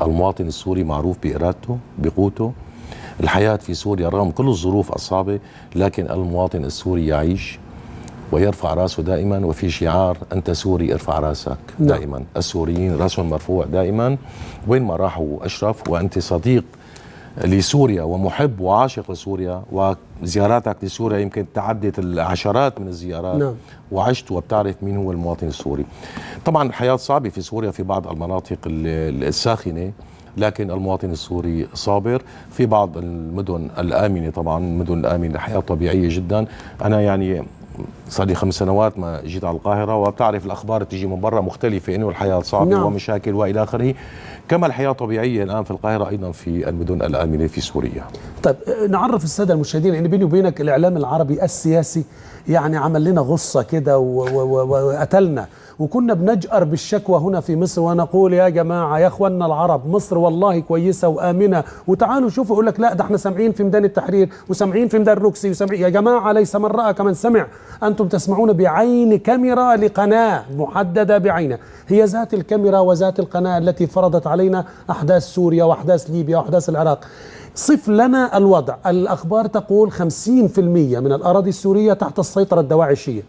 المواطن السوري معروف بإرادته، بقوته. الحياة في سوريا رغم كل الظروف الصعبة، لكن المواطن السوري يعيش ويرفع راسه دائما، وفي شعار أنت سوري ارفع راسك دائما. السوريين راسهم مرفوع دائما وين ما راحوا أشرف. وأنت صديق لسوريا ومحب وعاشق لسوريا، وزياراتك لسوريا يمكن تعدت العشرات من الزيارات. وعشت وبتعرف مين هو المواطن السوري. طبعا الحياة صعبة في سوريا في بعض المناطق الساخنة، لكن المواطن السوري صابر. في بعض المدن الآمنة، طبعا المدن الآمنة الحياة طبيعية جدا. أنا يعني صار لي 5 سنوات ما جيت على القاهرة، وبتعرف الأخبار تجي من برا مختلفة، إنه الحياة صعبة نعم. ومشاكل وإلى آخره. كما الحياة طبيعية الآن في القاهرة أيضا في المدن الآمنة في سوريا. طيب نعرف السادة المشاهدين ان بيني وبينك الإعلام العربي السياسي يعني عمل لنا غصة كده وقتلنا، وكنا بنجأر بالشكوى هنا في مصر ونقول يا جماعة يا اخواننا العرب مصر والله كويسة وآمنة، وتعالوا شوفوا. يقول لك لا ده احنا سامعين في ميدان التحرير وسامعين في ميدان روكسي وسامعين. يا جماعة ليس من رأى كمن سمع، أنتم تسمعون بعين كاميرا لقناة محددة بعينها، هي ذات الكاميرا وذات القناة التي فرضت علينا أحداث سوريا وأحداث ليبيا وأحداث العراق. صف لنا الوضع. الأخبار تقول 50% من الأراضي السورية تحت السيطرة الدواعشية.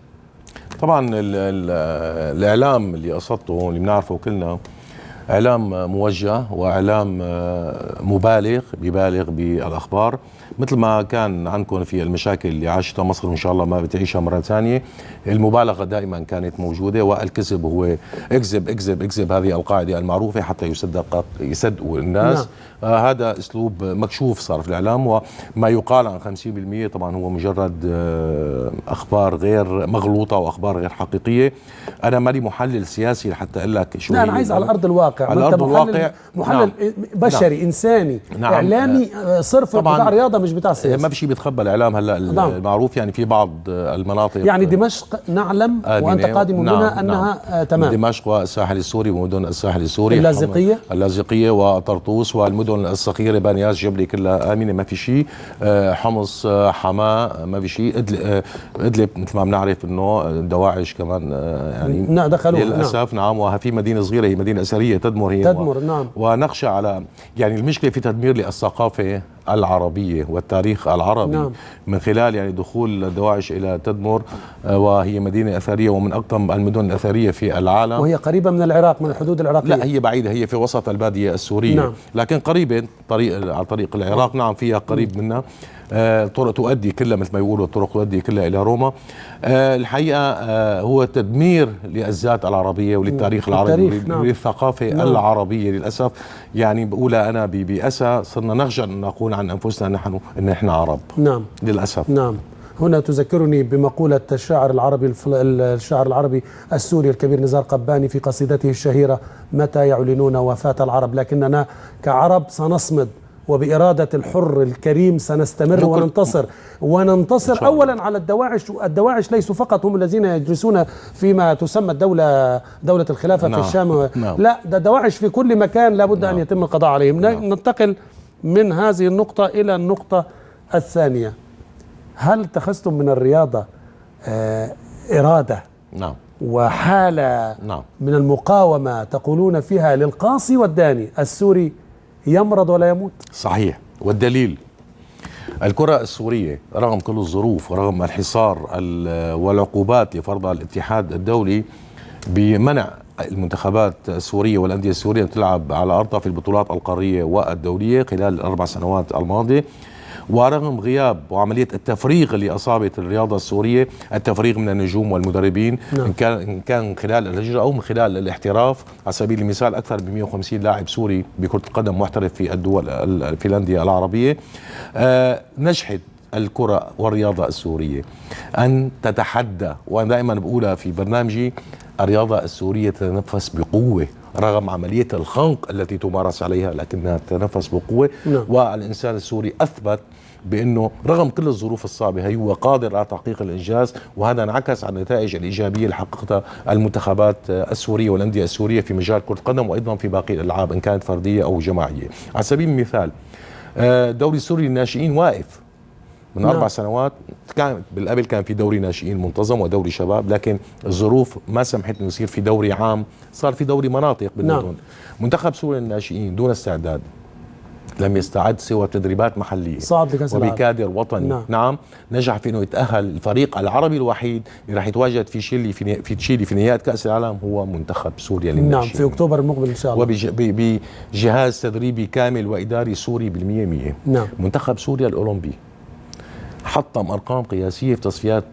طبعا الإعلام اللي قصدته اللي بنعرفه كلنا إعلام موجه وإعلام مبالغ، بيبالغ بالأخبار، مثل ما كان عندكم في المشاكل اللي عاشتها مصر وإن شاء الله ما بتعيشها مرة ثانية. المبالغة دائما كانت موجودة، والكذب هو اكذب اكذب اكذب، هذه القاعدة المعروفة حتى يصدقوا الناس. هذا أسلوب مكشوف صار في الإعلام، وما يقال عن 50% طبعا هو مجرد أخبار غير مغلوطة وأخبار غير حقيقية. أنا مالي محلل سياسي حتى أقول لك شو. لا أنا عايز على أرض الواقع، على أرض الواقع محلل نعم. بشري نعم. إنساني نعم. إعلامي صرف بتاع رياضة مش بتاع سياسة. ما بشي بيتخبى الإعلام هلا نعم. المعروف يعني في بعض المناطق يعني دمشق نعلم وأنت قادم نعم. منها أنها نعم. تمام. دمشق والساحل السوري ومدن الساحل السوري، اللاذقية وطرطوس والمدن الصغيرة، بانياس، جبلي، كلها آمنة ما في شيء. حمص، حماة ما في شيء. إدلب مثل ما بنعرف إنه دواعش كمان يعني دخلوا للأسف نعم. وفي مدينة صغيرة هي مدينة أثرية تدمر، هي نعم. ونخشى على يعني المشكلة في تدمير للثقافة العربية والتاريخ العربي نعم. من خلال يعني دخول دواعش إلى تدمر، وهي مدينة أثرية ومن أقدم المدن الأثرية في العالم، وهي قريبة من العراق، من الحدود العراقية. لا هي بعيدة، هي في وسط البادية السورية نعم. لكن قريبة على طريق العراق نعم. فيها قريب منها. الطرق تؤدي كلها مثل ما يقولوا، الطرق تؤدي كلها إلى روما. الحقيقة هو تدمير للذات العربية وللتاريخ العربي نعم. وللثقافة نعم. العربية للأسف. يعني بقولها أنا بأسى صرنا نخجل أن نقول عن أنفسنا إن إحنا عرب نعم. للأسف نعم. هنا تذكرني بمقولة الشاعر العربي السوري الكبير نزار قباني في قصيدته الشهيرة متى يعلنون وفاة العرب، لكننا كعرب سنصمد وبإرادة الحر الكريم سنستمر وننتصر أولا على الدواعش. الدواعش ليسوا فقط هم الذين يجلسون فيما تسمى دولة الخلافة نعم. في الشام نعم. لا ده الدواعش في كل مكان لابد نعم. أن يتم القضاء عليهم نعم. ننتقل من هذه النقطة إلى النقطة الثانية. هل اتخذتم من الرياضة إرادة نعم. وحالة نعم. من المقاومة تقولون فيها للقاصي والداني السوري يمرض ولا يموت؟ صحيح. والدليل الكرة السورية رغم كل الظروف ورغم الحصار والعقوبات لفرضها الاتحاد الدولي بمنع المنتخبات السورية والأندية السورية تلعب على أرضها في البطولات القارية والدولية خلال ال4 سنوات الماضية، ورغم غياب وعملية التفريغ اللي أصابت الرياضة السورية، التفريغ من النجوم والمدربين نعم. إن كان خلال الهجرة أو من خلال الاحتراف. على سبيل المثال أكثر من 150 لاعب سوري بكرة القدم محترف في الدول في الأندية العربية. نجحت الكرة والرياضة السورية أن تتحدى، وأنا دائما بقولها في برنامجي، الرياضة السورية تتنفس بقوة رغم عملية الخنق التي تمارس عليها، لكنها تتنفس بقوة نعم. والإنسان السوري أثبت بأنه رغم كل الظروف الصعبة هو قادر على تحقيق الإنجاز، وهذا انعكس على النتائج الإيجابية اللي حققتها المنتخبات السورية والأندية السورية في مجال كرة القدم وأيضا في باقي الألعاب إن كانت فردية أو جماعية. على سبيل المثال الدوري السوري للناشئين واقف من 4 سنوات. كان بالقبل كان في دوري ناشئين منتظم ودوري شباب، لكن الظروف ما سمحت انه يصير في دوري عام، صار في دوري مناطق بالمدن. منتخب سوريا للناشئين دون استعداد، لم يستعد سوى تدريبات محلية صعد لكأس العالم وبكادر وطني نعم. نجح في انه يتأهل. الفريق العربي الوحيد اللي راح يتواجد في تشيلي في نهائيات كأس العالم هو منتخب سوريا للناشئين نعم في أكتوبر المقبل إن شاء الله، وبجهاز تدريبي كامل وإداري سوري بالمية. نعم. منتخب سوريا الأولمبي حطم أرقام قياسية في تصفيات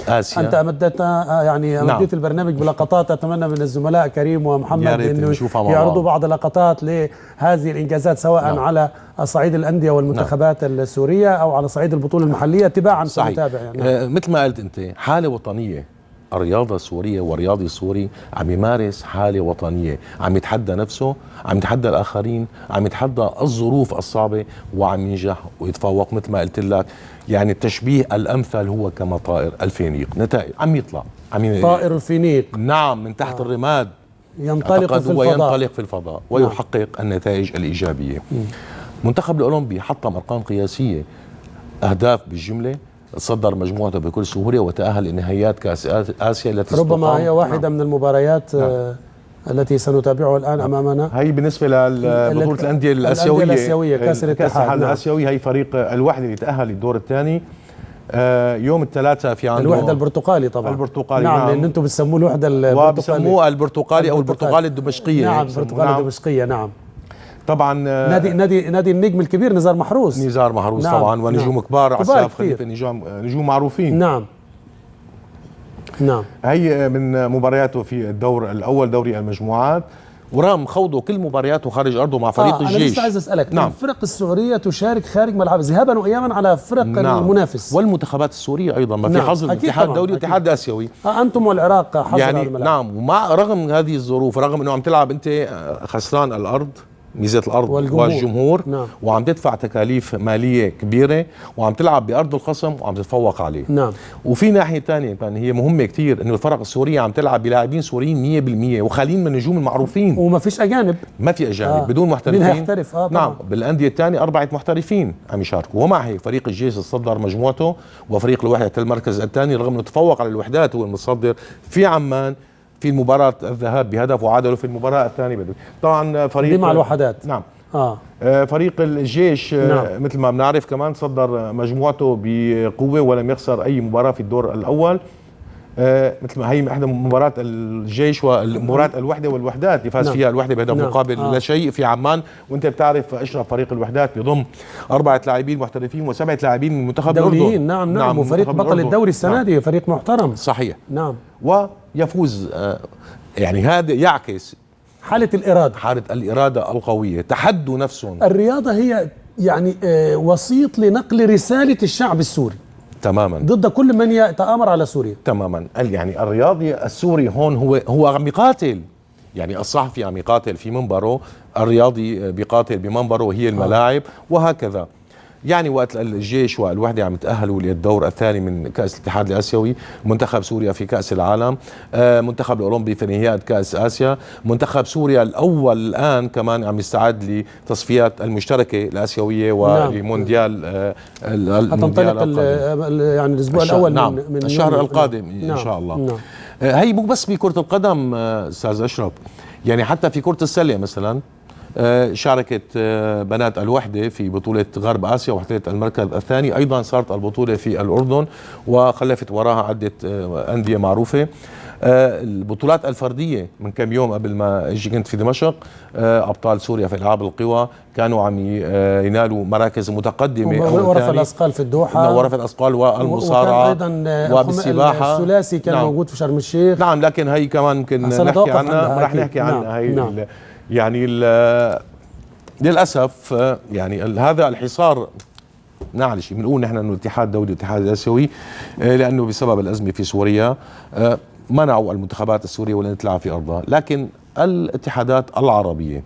آسيا. أنت أمدتنا يعني نعم. أمديت البرنامج بلقطات. أتمنى من الزملاء كريم ومحمد أنه يعرضوا بعض اللقطات لهذه الإنجازات سواء نعم. على صعيد الأندية والمنتخبات نعم. السورية أو على صعيد البطولة المحلية تباعا. سنتابع يعني. مثل ما قلت أنت، حالة وطنية. الرياضة السورية والرياضي السوري عم يمارس حالة وطنية، عم يتحدى نفسه، عم يتحدى الآخرين، عم يتحدى الظروف الصعبة وعم ينجح ويتفوق. مثل ما قلت لك يعني التشبيه الأمثل هو كما طائر الفينيق، نتائج عم يطلع طائر الفينيق نعم من تحت الرماد ينطلق في الفضاء ويحقق النتائج الإيجابية. منتخب الأولمبي حطم أرقام قياسية، أهداف بالجملة، تصدر مجموعته بكل سهولة وتأهل لنهائيات كأس آسيا التي ربما هي واحدة من المباريات التي سنتابعها الآن أمامنا. هي بالنسبة لبطولة الأندية الآسيوية كأس الاتحاد الآسيوي. هي فريق الوحدة اللي تأهل للدور الثاني يوم الثلاثاء في عنده الوحدة البرتقالي طبعا. البرتقالي نعم لأن أنتم بتسموه الوحدة البرتقالي وبسموه البرتقالي أو البرتقالي الدمشقية. نعم البرتقالي الدمشقية. نعم طبعا نادي النجم الكبير نزار محروس. نعم طبعا ونجوم نعم. كبار عساف خليفة، نجوم معروفين. نعم هي من مبارياته في الدور الأول دوري المجموعات، ورغم خوضه كل مبارياته خارج أرضه مع فريق الجيش. أنا لسه عايز أسألك نعم. الفرق السورية تشارك خارج ملعب ذهابا وإيابا على فرق نعم. المنافس والمنتخبات السورية أيضا ما في حظر الاتحاد الدولي والاتحاد الآسيوي. أنتم والعراق حظر يعني الملعب. نعم. ومع رغم هذه الظروف، رغم أنه عم تلعب أنت خسران الأرض، ميزة الأرض والجمهور نعم. وعم تدفع تكاليف مالية كبيرة وعم تلعب بأرض الخصم وعم تتفوق عليه. نعم. وفي ناحية تانية كان هي مهمة كتير، إنه الفرق السورية عم تلعب بلاعبين سوريين 100% وخالين من النجوم المعروفين، وما فيش أجانب، ما في أجانب بدون محترفين. مين هيحترف؟ نعم. بالأندية الثانية 4 محترفين عم يشاركوا. ومع هيك فريق الجيش تصدر مجموعته وفريق الوحدة المركز الثاني، رغم إنه تفوق على الوحدات هو المتصدر في عمان في المباراة الذهاب بهدف وعادلوا في المباراة الثانية بدل. طبعا فريق دي مع الوحدات. نعم. فريق الجيش نعم. مثل ما بنعرف كمان صدر مجموعته بقوة ولم يخسر أي مباراة في الدور الأول. مثل ما هي احدى مباراة الجيش ومباراة الوحدة والوحدات اللي فاز نعم. فيها الوحدة بهدف مقابل لا شيء في عمان. وانت بتعرف اشرف فريق الوحدات بيضم 4 لاعبين محترفين و7 لاعبين من منتخب الأردن. نعم وفريق بطل الدوري السنة دي فريق محترم. صحيح. نعم. ويفوز يعني هذا يعكس حالة الإرادة القوية، تحدوا نفسهم. الرياضة هي يعني وسيط لنقل رسالة الشعب السوري تماما ضد كل من يتآمر على سوريا. تماما. يعني الرياضي السوري هون هو عم يقاتل، يعني الصحفي عم يقاتل في منبره، الرياضي بيقاتل بمنبره وهي الملاعب وهكذا. يعني وقت الجيش والوحدة عم يتأهلوا للدور الثاني من كأس الاتحاد الآسيوي، منتخب سوريا في كأس العالم، منتخب الأولمبي في نهائيات كأس آسيا، منتخب سوريا الأول الآن كمان عم يستعد لتصفيات المشتركة الآسيوية ولمونديال هتنطلق يعني الأسبوع الأول نعم. من الشهر القادم إن شاء الله. نعم. هي مو بس بكرة القدم أستاذ أشرف، يعني حتى في كرة السلة مثلا شاركت بنات الوحدة في بطولة غرب آسيا واحتلت المركز الثاني. أيضا صارت البطولة في الأردن وخلفت وراها عدة أندية معروفة. البطولات الفردية من كم يوم قبل ما اجي كنت في دمشق، أبطال سوريا في ألعاب القوى كانوا عم ينالوا مراكز متقدمة. ورفع الأثقال في الدوحة، ورفع الأثقال والمصارعة وبالسباحة. الثلاثي كان موجود في شرم الشيخ. نعم. لكن هي كمان ممكن نحكي عنها، رح نحكي عنها. هي يعني للأسف يعني هذا الحصار معلش بنقول نحن انه الاتحاد الدولي والاتحاد الآسيوي لأنه بسبب الأزمة في سوريا منعوا المنتخبات السورية ولا تلعب في أرضها، لكن الاتحادات العربية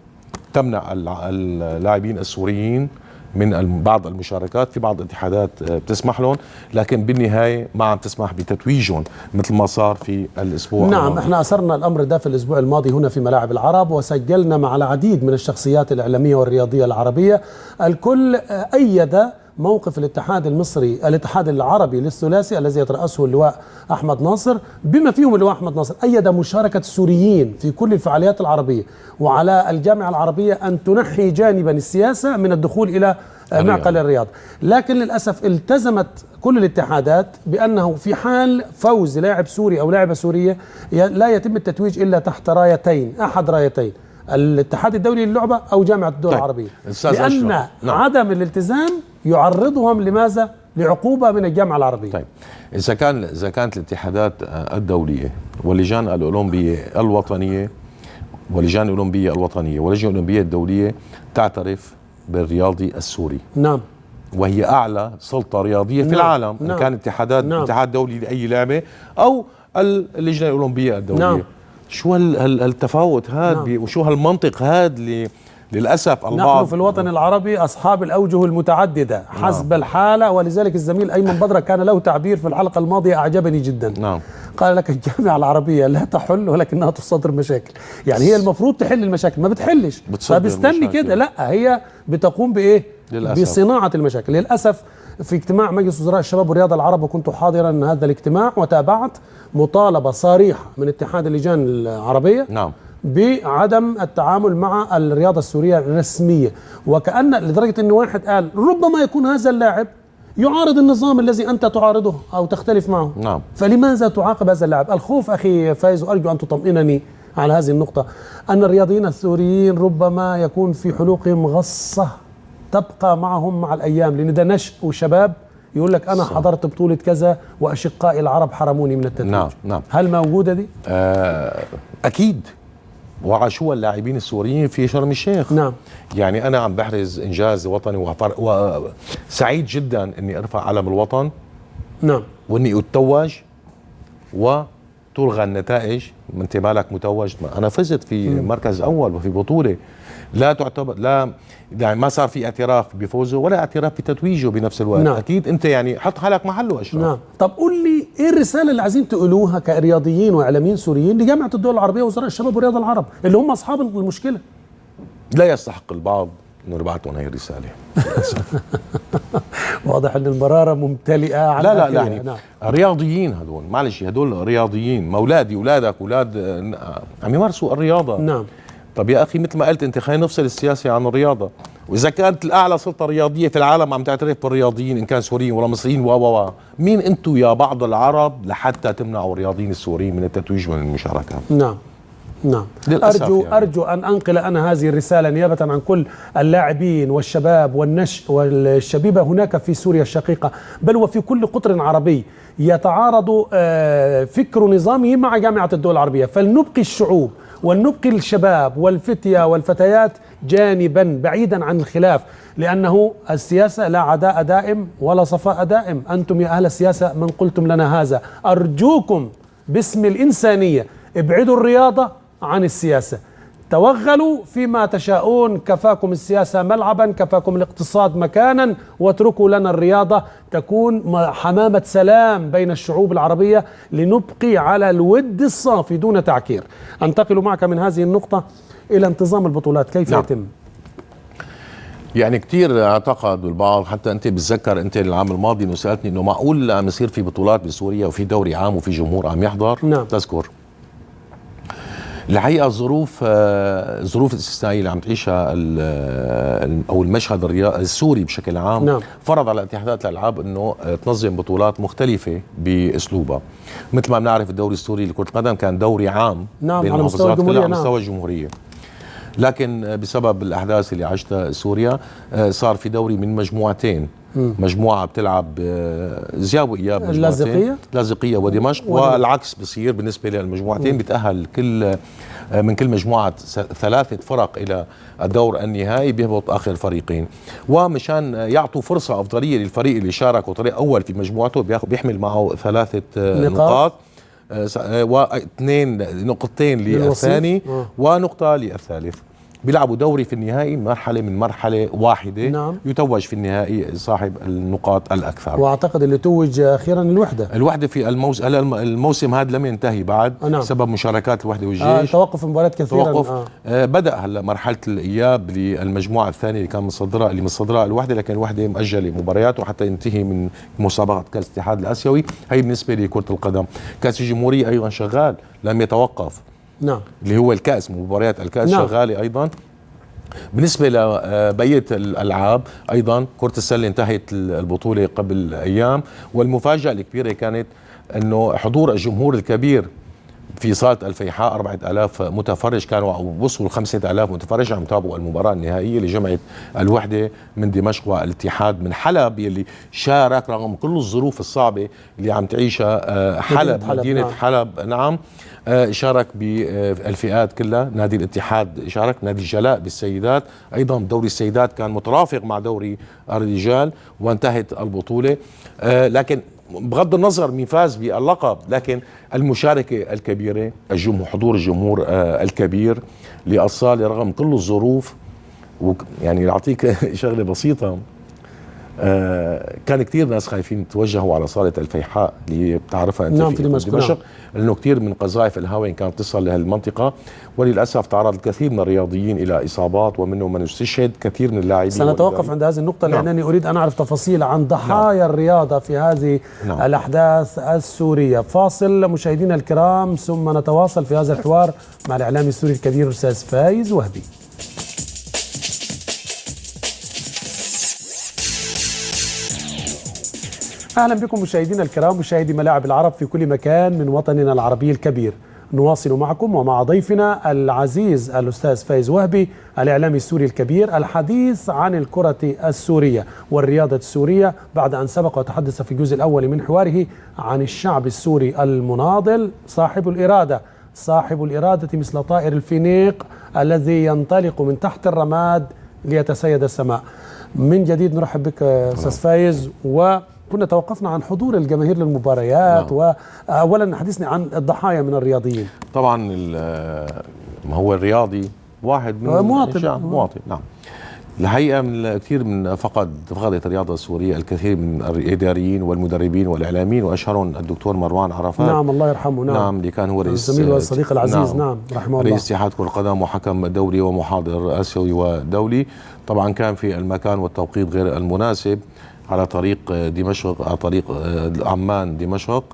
تمنع اللاعبين السوريين من بعض المشاركات. في بعض الاتحادات بتسمح لهم، لكن بالنهاية ما عم تسمح بتتويجهم مثل ما صار في الأسبوع الماضي. احنا أثرنا الأمر ده في الأسبوع الماضي هنا في ملاعب العرب، وسجلنا مع العديد من الشخصيات الإعلامية والرياضية العربية. الكل أيد موقف الاتحاد المصري الاتحاد العربي للثلاثي الذي يترأسه اللواء أحمد ناصر، بما فيهم اللواء أحمد ناصر أيد مشاركة السوريين في كل الفعاليات العربية، وعلى الجامعة العربية أن تنحي جانبا السياسة من الدخول إلى معقل الرياض. لكن للأسف التزمت كل الاتحادات بأنه في حال فوز لاعب سوري أو لاعبة سورية لا يتم التتويج إلا تحت رايتين، أحد رايتين، الاتحاد الدولي للعبة أو جامعة الدول العربية، لأن عدم الالتزام يعرضهم لماذا؟ لعقوبة من الجامعة العربية. طيب إذا كانت الاتحادات الدولية واللجان الأولمبية الوطنية واللجان الأولمبية الوطنية واللجنة الأولمبية الدولية تعترف بالرياضي السوري، نعم، وهي أعلى سلطة رياضية في العالم، إن كان اتحاد دولي لأي لعبة أو اللجنة الأولمبية الدولية. نعم. شو التفاوت هذا وشو هالمنطق هذا للأسف البعض. نحن في الوطن العربي أصحاب الأوجه المتعددة حسب الحالة، ولذلك الزميل أيمن بدرة كان له تعبير في الحلقة الماضية أعجبني جدا. نعم. قال لك الجامعة العربية لا تحل ولكنها تصدر مشاكل. يعني هي المفروض تحل المشاكل، ما بتحلش، فبستني كده. لا، هي بتقوم بإيه؟ للأسف. بصناعة المشاكل. للأسف في اجتماع مجلس وزراء الشباب والرياضة العرب، وكنت حاضرا هذا الاجتماع، وتابعت مطالبة صريحة من اتحاد اللجان العربية نعم بعدم التعامل مع الرياضة السورية الرسمية، وكأن لدرجة أن واحد قال ربما يكون هذا اللاعب يعارض النظام الذي أنت تعارضه أو تختلف معه. نعم. فلماذا تعاقب هذا اللاعب؟ الخوف أخي فايز، وأرجو أن تطمئنني على هذه النقطة، أن الرياضيين السوريين ربما يكون في حلوقهم غصة تبقى معهم مع الأيام، لأن ده نشء وشباب يقول لك أنا حضرت بطولة كذا وأشقائي العرب حرموني من التتويج. نعم نعم. هل موجودة دي؟ أكيد. وعاشوا اللاعبين السوريين في شرم الشيخ. نعم. يعني أنا عم بحرز إنجاز وطني وسعيد جدا أني أرفع علم الوطن. نعم. وأني أتوج وتلغى النتائج. ما أنت مالك متوج؟ أنا فزت في مركز أول وفي بطولة لا تعتبر، لا يعني ما صار في اعتراف بفوزه ولا اعتراف بتتويجه بنفس الوقت. نعم. أكيد أنت يعني حط حالك محله أشرف. نعم. طب قول لي إيه الرسالة اللي عايزين تقولوها كرياضيين وإعلاميين سوريين لجامعة الدول العربية ووزراء الشباب والرياضة العرب اللي هم أصحاب المشكلة؟ لا يستحق البعض انه نبعث لهم هي الرساله. واضح ان المراره ممتلئه على لا يعني نعم. رياضيين هدول، معلش هدول رياضيين، مولادي اولادك اولاد عم يمارسوا الرياضه. نعم. طب يا اخي مثل ما قلت انت، خلينا نفصل السياسه عن الرياضه، واذا كانت الاعلى سلطه رياضيه في العالم عم تعترف بالرياضيين ان كان سوريين ولا مصريين مين انتم يا بعض العرب لحتى تمنعوا الرياضيين السوريين من التتويج ومن المشاركه؟ نعم نعم. أرجو أن أنقل أنا هذه الرسالة نيابة عن كل اللاعبين والشباب والنشء والشبيبة هناك في سوريا الشقيقة، بل وفي كل قطر عربي يتعارض فكر نظامه مع جامعة الدول العربية، فلنبقي الشعوب ولنبقي الشباب والفتية والفتيات جانبا بعيدا عن الخلاف، لأنه السياسة لا عداء دائم ولا صفاء دائم. أنتم يا أهل السياسة من قلتم لنا هذا، أرجوكم باسم الإنسانية ابعدوا الرياضة عن السياسة، توغلوا فيما تشاءون، كفاكم السياسة ملعبا، كفاكم الاقتصاد مكانا، واتركوا لنا الرياضة تكون حمامة سلام بين الشعوب العربية لنبقي على الود الصافي دون تعكير. أنتقل معك من هذه النقطة إلى انتظام البطولات، كيف نعم. يتم؟ يعني كتير اعتقد البعض، حتى انت بتذكر انت العام الماضي انه سالتني انه معقول عم يصير في بطولات بسوريا وفي دوري عام وفي جمهور عم يحضر؟ نعم. تذكر الحقيقه الظروف الاستثنائيه اللي عم تعيشها او المشهد السوري بشكل عام. نعم. فرض على اتحادات الالعاب انه تنظم بطولات مختلفه باسلوبها. مثل ما بنعرف الدوري السوري لكره القدم كان دوري عام. نعم. بين على مستوى الجمهوريه. على مستوى الجمهوريه. لكن بسبب الاحداث اللي عاشتها سوريا صار في دوري من مجموعتين. مجموعه بتلعب ذهاب واياب، لاذقيه ودمشق، والعكس بصير بالنسبه للمجموعتين. بتاهل من كل مجموعه 3 فرق الى الدور النهائي، بيهبط اخر فريقين. ومشان يعطوا فرصه افضليه للفريق اللي شارك وطريق اول في مجموعته بيحمل معه 3 نقاط، واثنين نقطتين للثاني ونقطه للثالث. بيلعبوا دوري في النهائي من مرحلة واحدة. نعم. يتوج في النهائي صاحب النقاط الأكثر. وأعتقد اللي توج أخيرا الوحدة في الموسم هذا لم ينتهي بعد. نعم. سبب مشاركات الوحدة والجيش. توقف مباريات كثيرا. بدأ هلا مرحلة الإياب للمجموعة الثانية اللي كان مصدرها الوحدة، لكن الوحدة مؤجلة مبارياته حتى ينتهي من مسابقة كأس الاتحاد الآسيوي. هي بالنسبة لكرة القدم. كأس الجمهورية أيضا شغال لم يتوقف. نعم. اللي هو الكأس، مباريات الكأس. نعم. شغالة أيضا. بالنسبة لبقية الألعاب أيضا كرة السلة انتهت البطولة قبل أيام، والمفاجأة الكبيرة كانت أنه حضور الجمهور الكبير في صالة الفيحاء 4000 متفرج كانوا وصلوا 5000 متفرج عم يتابعوا المباراة النهائية لجمعية الوحدة من دمشق والاتحاد من حلب، يلي شارك رغم كل الظروف الصعبة اللي عم تعيشها حلب مدينة حلب. نعم شارك بالفئات كلها، نادي الاتحاد شارك، نادي الجلاء بالسيدات أيضا، دوري السيدات كان مترافق مع دوري الرجال وانتهت البطولة. لكن بغض النظر مين فاز باللقب، لكن المشاركة الكبيرة، حضور الجمهور الكبير للصالة رغم كل الظروف. يعني أعطيك شغلة بسيطة، كان كتير ناس خايفين يتوجهوا على صالة الفيحاء اللي بتعرفها انت نعم في دمشق، لأنه كتير من قذائف الهاون كانت تصل لهالمنطقة، وللأسف تعرض الكثير من الرياضيين إلى إصابات ومنهم من استشهد كثير من اللاعبين. سنتوقف عند هذه النقطة لأنني أريد أن أعرف تفاصيل عن ضحايا الرياضة في هذه الأحداث السورية. فاصل مشاهدينا الكرام ثم نتواصل في هذا الحوار مع الإعلامي السوري الكبير الأستاذ فايز وهبي. أهلا بكم مشاهدينا الكرام، مشاهدي ملاعب العرب في كل مكان من وطننا العربي الكبير. نواصل معكم ومع ضيفنا العزيز الأستاذ فايز وهبي الإعلامي السوري الكبير الحديث عن الكرة السورية والرياضة السورية، بعد أن سبق وتحدث في الجزء الأول من حواره عن الشعب السوري المناضل صاحب الإرادة مثل طائر الفينيق الذي ينطلق من تحت الرماد ليتسيد السماء. من جديد نرحب بك أستاذ فايز. كنا توقفنا عن حضور الجماهير للمباريات، وأولا حدثني عن الضحايا من الرياضيين. طبعا ما هو الرياضي واحد من مواطن. نعم الحقيقة من كثير من فقدت الرياضة السورية الكثير من الإداريين والمدربين والإعلاميين، وأشهرهم الدكتور مروان عرفات. نعم الله يرحمه. نعم اللي كان هو رئيس الزميل والصديق العزيز. نعم رحمه الله، رئيس اتحاد كرة القدم وحكم دولي ومحاضر آسيوي ودولي. طبعا كان في المكان والتوقيت غير المناسب على طريق دمشق، على طريق عمان دمشق،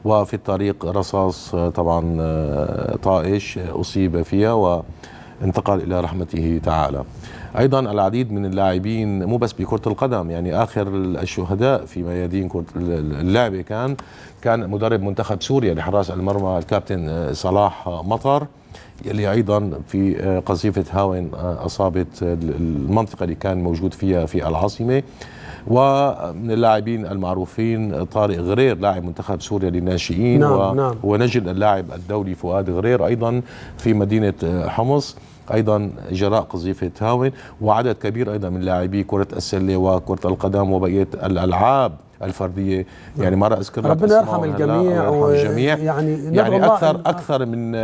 وفي الطريق رصاص طبعا طائش أصيب فيها وانتقل إلى رحمته تعالى. أيضا العديد من اللاعبين مو بس بكرة القدم، يعني آخر الشهداء في ميادين كرة اللعبة كان مدرب منتخب سوريا لحراس المرمى الكابتن صلاح مطر، اللي أيضا في قذيفة هاون أصابت المنطقة اللي كان موجود فيها في العاصمة. ومن اللاعبين المعروفين طارق غرير لاعب منتخب سوريا للناشئين، ونجد اللاعب الدولي فؤاد غرير أيضا في مدينة حمص أيضا جراء قذيفة هاون، وعدد كبير أيضا من لاعبي كرة السلة وكرة القدم وبقية الألعاب الفردية. يعني ما رأى أذكر ربنا يرحم الجميع. يعني أكثر من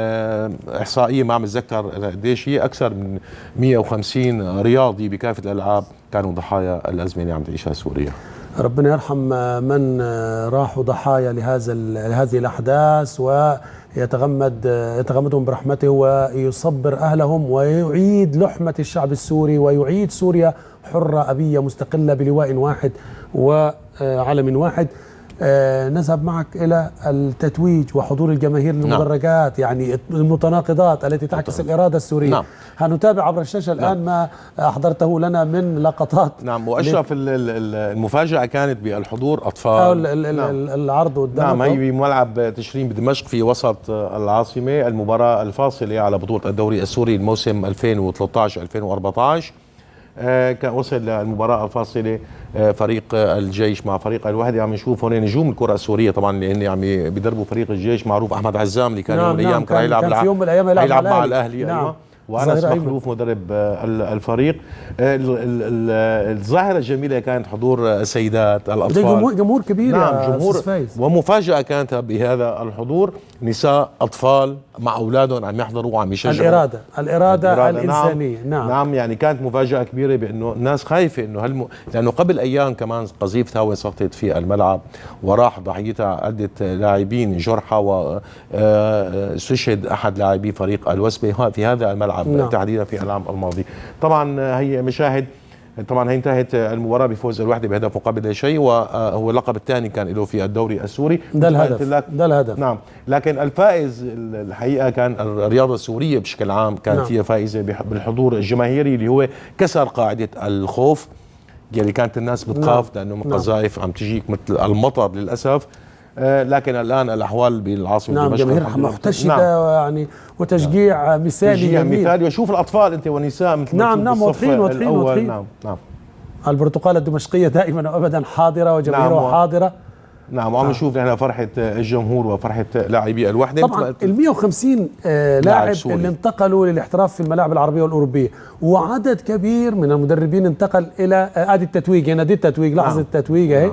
إحصائية ما عم أتذكر قديش هي، أكثر من 150 رياضي بكافة الألعاب كانوا ضحايا الأزمة اللي عم تعيشها سوريا. ربنا يرحم من راحوا ضحايا لهذه الأحداث، يتغمدهم برحمته ويصبر أهلهم ويعيد لحمة الشعب السوري ويعيد سوريا حرة أبية مستقلة بلواء واحد وعلم واحد. نذهب معك إلى التتويج وحضور الجماهير للمدرجات، يعني المتناقضات التي تعكس الإرادة السورية. هنتابع عبر الشاشة الآن ما أحضرته لنا من لقطات. وأشرف المفاجأة كانت بالحضور أطفال. العرض قدامك. هي بملعب تشرين بدمشق في وسط العاصمة، المباراة الفاصلة على بطولة الدوري السوري الموسم 2013-2014. كان وصل للمباراة الفاصلة فريق الجيش مع فريق الوحدة. عم نشوف هون نجوم الكرة السورية طبعا اللي عم بيدربوا فريق الجيش، معروف أحمد عزام اللي كان يوم من الأيام كان يلعب مع الأهلي. وأنس مخلوف مدرب الفريق. الظاهرة الجميلة كانت حضور السيدات الأطفال، جمهور كبير. جمهور. ومفاجأة كانت بهذا الحضور، نساء أطفال مع أولادهم عم يحضروا وعم يشجعوا. الإرادة الإنسانية. نعم يعني كانت مفاجأة كبيرة بأنه الناس خايفة أنه لأنه قبل أيام كمان قذيفة هاون سقطت في الملعب وراح ضحيتها عدة لاعبين جرحى، واستشهد أحد لاعبي فريق الوسبة في هذا الملعب تحديدا في العام الماضي. طبعا هي مشاهد. طبعا هي انتهت المباراة بفوز الوحدة بهدف مقابل لا شيء، وهو اللقب الثاني كان له في الدوري السوري. ده الهدف. نعم، لكن الفائز الحقيقة كان الرياضة السورية بشكل عام، كانت هي فائزة بالحضور الجماهيري اللي هو كسر قاعدة الخوف. يعني كانت الناس بتخاف لأنه قذائف عم تجيك مثل المطر للأسف. لكن الان الاحوال بالعاصمه نعم دمشق جماهير محتشده نعم. يعني وتشجيع مثالي تشجيع جميل. مثالي، وشوف الاطفال انت والنساء مثل نعم واضحين. نعم نعم. البرتقالة الدمشقية دائما وابدا حاضرة وجماهيرها نعم. حاضرة. نعم، وعم نشوف نحن فرحة الجمهور وفرحة لاعبي الوحدة. طبعا ال 150 لاعب اللي انتقلوا للاحتراف في الملاعب العربية والأوروبية، وعدد كبير من المدربين انتقل إلى نادي التتويج، نادي التتويج، لحظة التتويج اهي.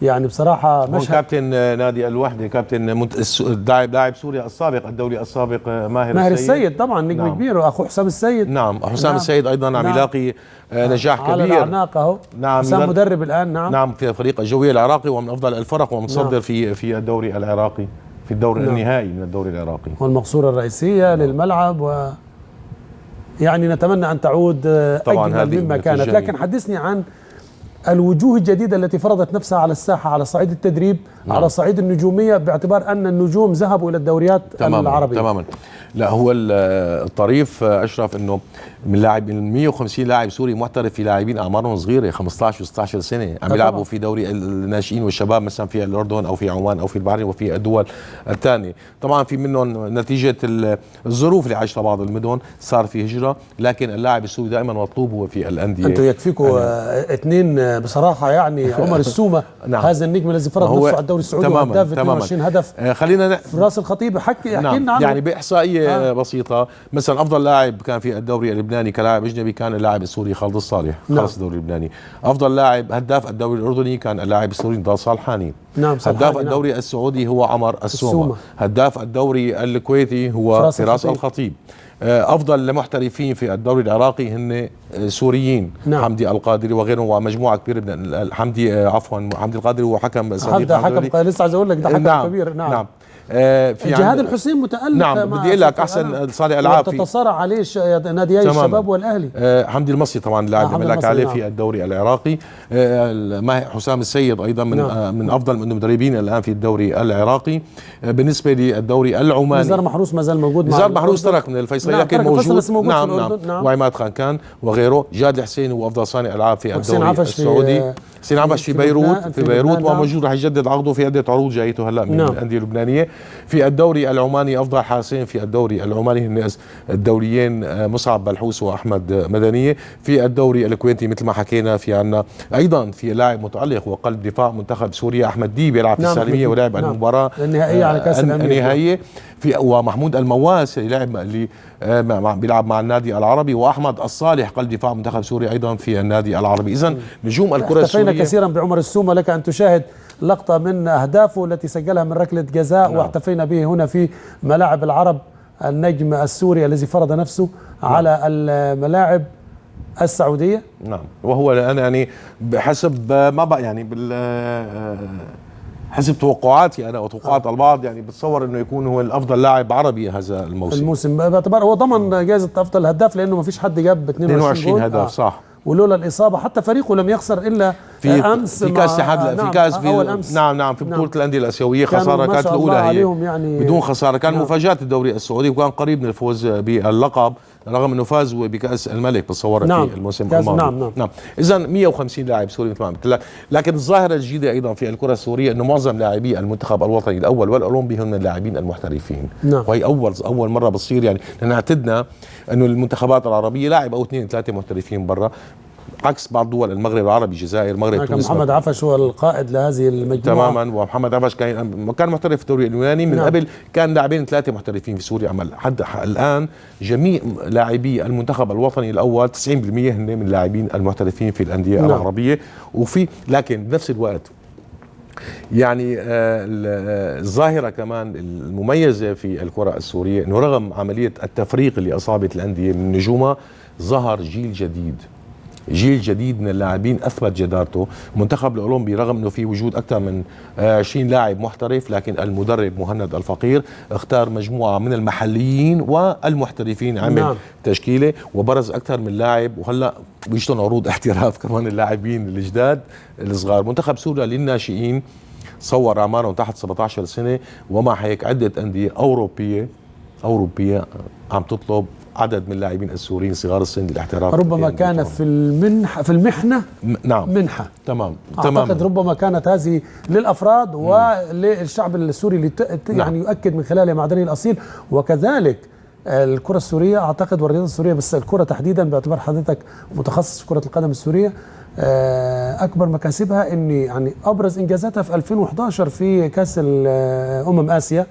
يعني بصراحة مشهد. كابتن نادي الوحدة، كابتن لاعب سوريا السابق، الدولي السابق ماهر السيد طبعا نجم نعم. كبير، وأخو حسام السيد. نعم، حسام السيد أيضا عم يلاقي نجاح كبير على الأعناق أهو. نعم، حسام مدرب الآن. نعم في الفريق الجوي العراقي ومن أفضل الفرق ومتصدر في الدوري العراقي، في الدور النهائي من الدوري العراقي، والمقصورة الرئيسية للملعب، يعني نتمنى أن تعود أجمل مما كانت. لكن حدثني عن الوجوه الجديدة التي فرضت نفسها على الساحة على صعيد التدريب، على صعيد النجومية، باعتبار أن النجوم ذهبوا إلى الدوريات العربية. تماما. لا، هو الطريف أشرف أنه من 150 لاعب سوري محترف، في لاعبين أعمارهم صغيرة 15 و16 سنة عم يلعبوا في دوري الناشئين والشباب، مثلا في الأردن أو في عمان أو في البحرين وفي الدول الثانية. طبعا في منهم نتيجة الظروف اللي عاشتها بعض المدن صار في هجرة، لكن اللاعب السوري دائما مطلوب هو في الأندية. أنتم يكفيكم اثنين بصراحة، يعني عمر السومة نعم. هذا النجم الذي فرض نفسه على الدوري السعودي وهداف 22 هدف. خلينا في راس الخطيب احكي نعم. لنا يعني بإحصائية بسيطة، مثلا أفضل لاعب كان في الدوري اللبناني كلاعب أجنبي كان اللاعب السوري خالد الصالح، خلص الدوري اللبناني. أفضل لاعب هداف الدوري الأردني كان اللاعب السوري نضال صالحاني. نعم. هداف الدوري السعودي هو عمر السومة. هداف الدوري الكويتي هو فراس الخطيب. أفضل المحترفين في الدوري العراقي هن سوريين. نعم. حمدي القادري وغيرهم، ومجموعة كبيرة من حمدي القادري هو حكم لسه عايز أقول لك ده حكم نعم. كبير. نعم. في جهاد الحسين متألق. نعم، بدي اقول لك احسن صانع العاب تتصارع عليه ناديي الشباب والاهلي. حمدي المصري طبعا اللاعب اللي ملك عليه في الدوري العراقي. حسام السيد ايضا من افضل المدربين الان في الدوري العراقي. بالنسبه للدوري العماني نزار محروس ما زال موجود. نزار محروس ترك من الفيصليه لكن موجود. نعم. وعماد خان وغيره. جاد الحسين هو افضل صانع العاب في الدوري السعودي. حسين عبش في بيروت وموجود رح يجدد عقده في عده عروض جايته هلا من الانديه اللبنانيه. في الدوري العماني افضل حارسين في الدوري العماني هن الدوريين مصعب بلحوس واحمد مدنيه. في الدوري الكويتي مثل ما حكينا في عنا ايضا في لاعب متالق وقلب دفاع منتخب سوريا احمد ديب يلعب في السالميه ولعب المباراه النهائيه على كاس النهائيه. في ومحمود المواس اللي لعب بيلعب مع النادي العربي، واحمد الصالح قلب دفاع منتخب سوريا ايضا في النادي العربي. اذا نجوم الكره السوريه. احتفينا كثيرا بعمر السومة، لك ان تشاهد لقطة من أهدافه التي سجلها من ركلة جزاء. واحتفينا به هنا في ملاعب العرب، النجم السوري الذي فرض نفسه على الملاعب السعودية. نعم. وهو الآن يعني بحسب ما بقى يعني حسب توقعاتي انا وتوقعات البعض، يعني بتصور انه يكون هو الافضل لاعب عربي هذا الموسم باعتبار هو ضمن جائزة افضل هداف، لانه ما فيش حد جاب 22 هدف. صح. ولولا الإصابة حتى فريقه لم يخسر إلا في أمس في كأس اتحاد في كأس نعم في بطولة الأندية الآسيوية. خسارة كانت الأولى هي يعني بدون خسارة. كان مفاجأة الدوري السعودي وكان قريب من الفوز باللقب رغم أنه فاز بكأس الملك بتصور في الموسم الماضي. نعم. إذا 150 لاعب سوري مثل ما قلت لك. لكن الظاهرة الجديدة أيضا في الكرة السورية أنه معظم لاعبي المنتخب الوطني الأول والأولمبي هم من اللاعبين المحترفين. وهي أول مرة بتصير، يعني لأن اعتدنا أنه المنتخبات العربيا لاعب أو 2 3 محترفين برا، عكس بعض دول المغرب العربي، الجزائر، المغرب، تونس. محمد عفش هو القائد لهذه المجموعة تماما. ومحمد عفش كان محترف في الدوري اليوناني من قبل. كان لاعبين 3 محترفين في سوريا. عمل حد الآن جميع لاعبي المنتخب الوطني الأول 90% هن من لاعبين المحترفين في الأندية العربية. لكن بنفس الوقت يعني الظاهرة كمان المميزة في الكرة السورية أنه رغم عملية التفريق اللي أصابت الأندية من نجومها، ظهر جيل جديد من اللاعبين أثبت جدارته. المنتخب الأولمبي رغم أنه في وجود أكثر من 20 لاعب محترف، لكن المدرب مهند الفقير اختار مجموعة من المحليين والمحترفين، عمل تشكيلة وبرز أكثر من لاعب. وهلأ بيجتون عروض احتراف كمان اللاعبين الجداد الصغار. منتخب سوريا للناشئين صور أعمارهم تحت 17 سنة، ومع هيك عدة أندية أوروبية عم تطلب عدد من اللاعبين السوريين صغار السن للاحتراف. ربما كان في المحنة نعم منحة. تمام. أعتقد ربما كانت هذه للأفراد وللشعب السوري اللي يعني يؤكد من خلالها معدنه الأصيل. وكذلك الكرة السورية أعتقد والرياضة السورية، بس الكرة تحديدا باعتبار حضرتك متخصص في كرة القدم السورية، أكبر مكاسبها أن يعني أبرز إنجازاتها في 2011 في كأس آسيا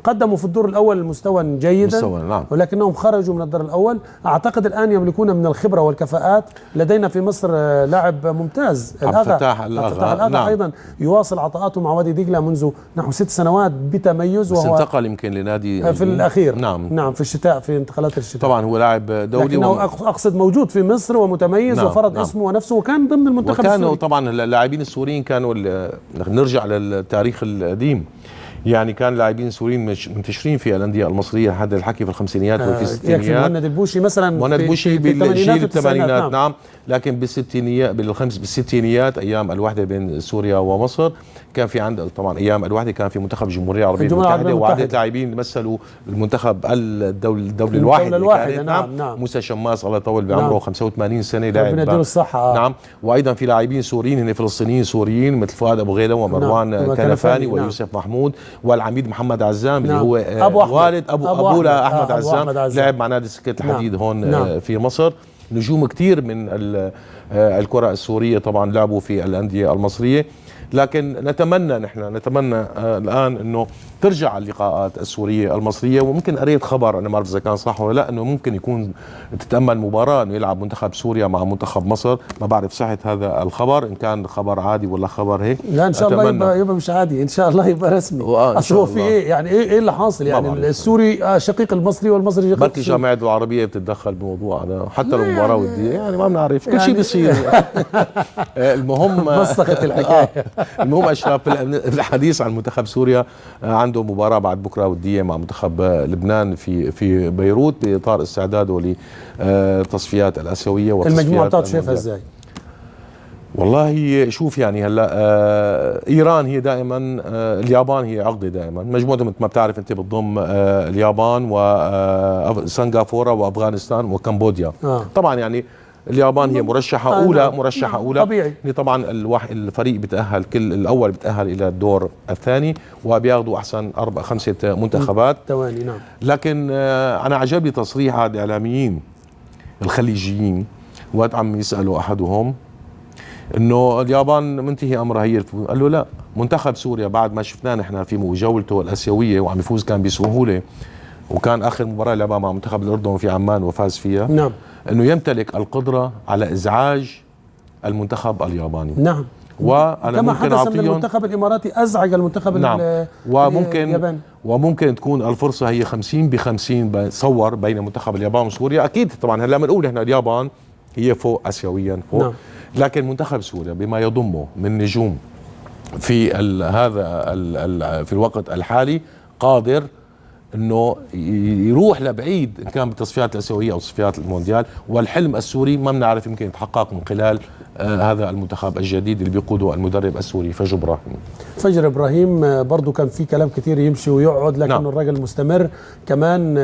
قدموا في الدور الأول مستوى جيدا، نعم. ولكنهم خرجوا من الدور الأول. أعتقد الآن يملكون من الخبرة والكفاءات. لدينا في مصر لاعب ممتاز عبد الفتاح الأغا نعم. أيضا يواصل عطاءاته مع وادي دجلة منذ نحو 6 سنوات بتميز، بس انتقل يمكن لنادي في الأخير. نعم في الشتاء، في انتقالات الشتاء. طبعا هو لاعب دولي، لكنه أقصد موجود في مصر ومتميز. نعم. وفرض اسمه ونفسه، وكان ضمن المنتخب السوري. وكانوا طبعا اللاعبين السوريين كانوا نرجع للتاريخ القديم، يعني كان لاعبين سوريين منتشرين في الانديه المصريه هذا الحكي في الخمسينيات وفي الستينيات. مهند البوشي مثلا، مهند البوشي بالجيل الثمانينات. نعم. لكن بالستينيات ايام الوحده بين سوريا ومصر كان في عند طبعا ايام الوحده كان في منتخب الجمهوريه العربيه المتحده، وعدد لاعبين مثلوا المنتخب الدولي الواحد. نعم. موسى شماس الله يطول بعمره. نعم. 85 سنه لاعب. ربنا يديله الصحه. نعم. وايضا في لاعبين سوريين هن فلسطينيين سوريين مثل فؤاد ابو غيلة ومروان كنفاني ويوسف محمود والعميد محمد عزام اللي هو والد ابو احمد عزام، لعب مع نادي سكة الحديد هون في مصر. نجوم كتير من الكرة السورية طبعا لعبوا في الأندية المصرية. لكن نتمنى الآن أنه ترجع اللقاءات السورية المصرية. وممكن قريت خبر، أنا ما أعرف إذا كان صح ولا لا، أنه ممكن يكون تتأمل مباراة أنه يلعب منتخب سوريا مع منتخب مصر. ما بعرف صحة هذا الخبر، إن كان خبر عادي ولا خبر هيك. لا إن شاء الله يبقى مش عادي، إن شاء الله يبقى رسمي. أصل هو في إيه يعني إيه اللي حاصل يعني السوري شقيق المصري والمصري شقيق بركي جامعة العربية بتتدخل بموضوع هذا حتى لو مباراة ودية، يعني ما بنعرف كل شيء بيصير. المهم مسخت الحكاية. المهم أشرف الحديث عن منتخب سوريا، عنده مباراة بعد بكرة ودية مع منتخب لبنان في بيروت بإطار استعداده للتصفيات الآسيوية والتصفيات المجموعة بتاعته شايفها ازاي؟ والله شوف يعني هلا ايران هي دائما، اليابان هي عقده دائما. مجموعتهم مثل ما بتعرف انت بتضم اليابان وسنغافوره وافغانستان وكمبوديا. طبعا يعني اليابان هي مرشحة أولى طبيعي. طبعا الفريق بتأهل، كل الأول بتأهل إلى الدور الثاني وبياخذوا أحسن 5 منتخبات. تواني. نعم. لكن أنا عجبني تصريح هذا الإعلاميين الخليجيين وقت عم يسألوا أحدهم إنه اليابان منتهي أمرها هي. قال له لا، منتخب سوريا بعد ما شفناه نحن في جولته الآسيوية وعم يفوز كان بسهولة، وكان آخر مباراة لعبها مع منتخب الأردن في عمان وفاز فيها. نعم. انه يمتلك القدرة على ازعاج المنتخب الياباني. نعم. وانا كما ممكن حدث من المنتخب الاماراتي ازعج المنتخب الياباني. وممكن تكون الفرصة هي 50-50 بتصور بين منتخب اليابان وسوريا. اكيد طبعا هلا بنقول احنا اليابان هي فوق اسيويا فوق. نعم. لكن منتخب سوريا بما يضمه من نجوم في في الوقت الحالي قادر انه يروح لبعيد ان كان بالتصفيات الاسيويه او تصفيات المونديال. والحلم السوري ما بنعرف يمكن يتحقق من خلال هذا المنتخب الجديد اللي بيقوده المدرب السوري فجر ابراهيم. برضو كان في كلام كثير يمشي ويقعد، لكن نعم. الراجل مستمر. كمان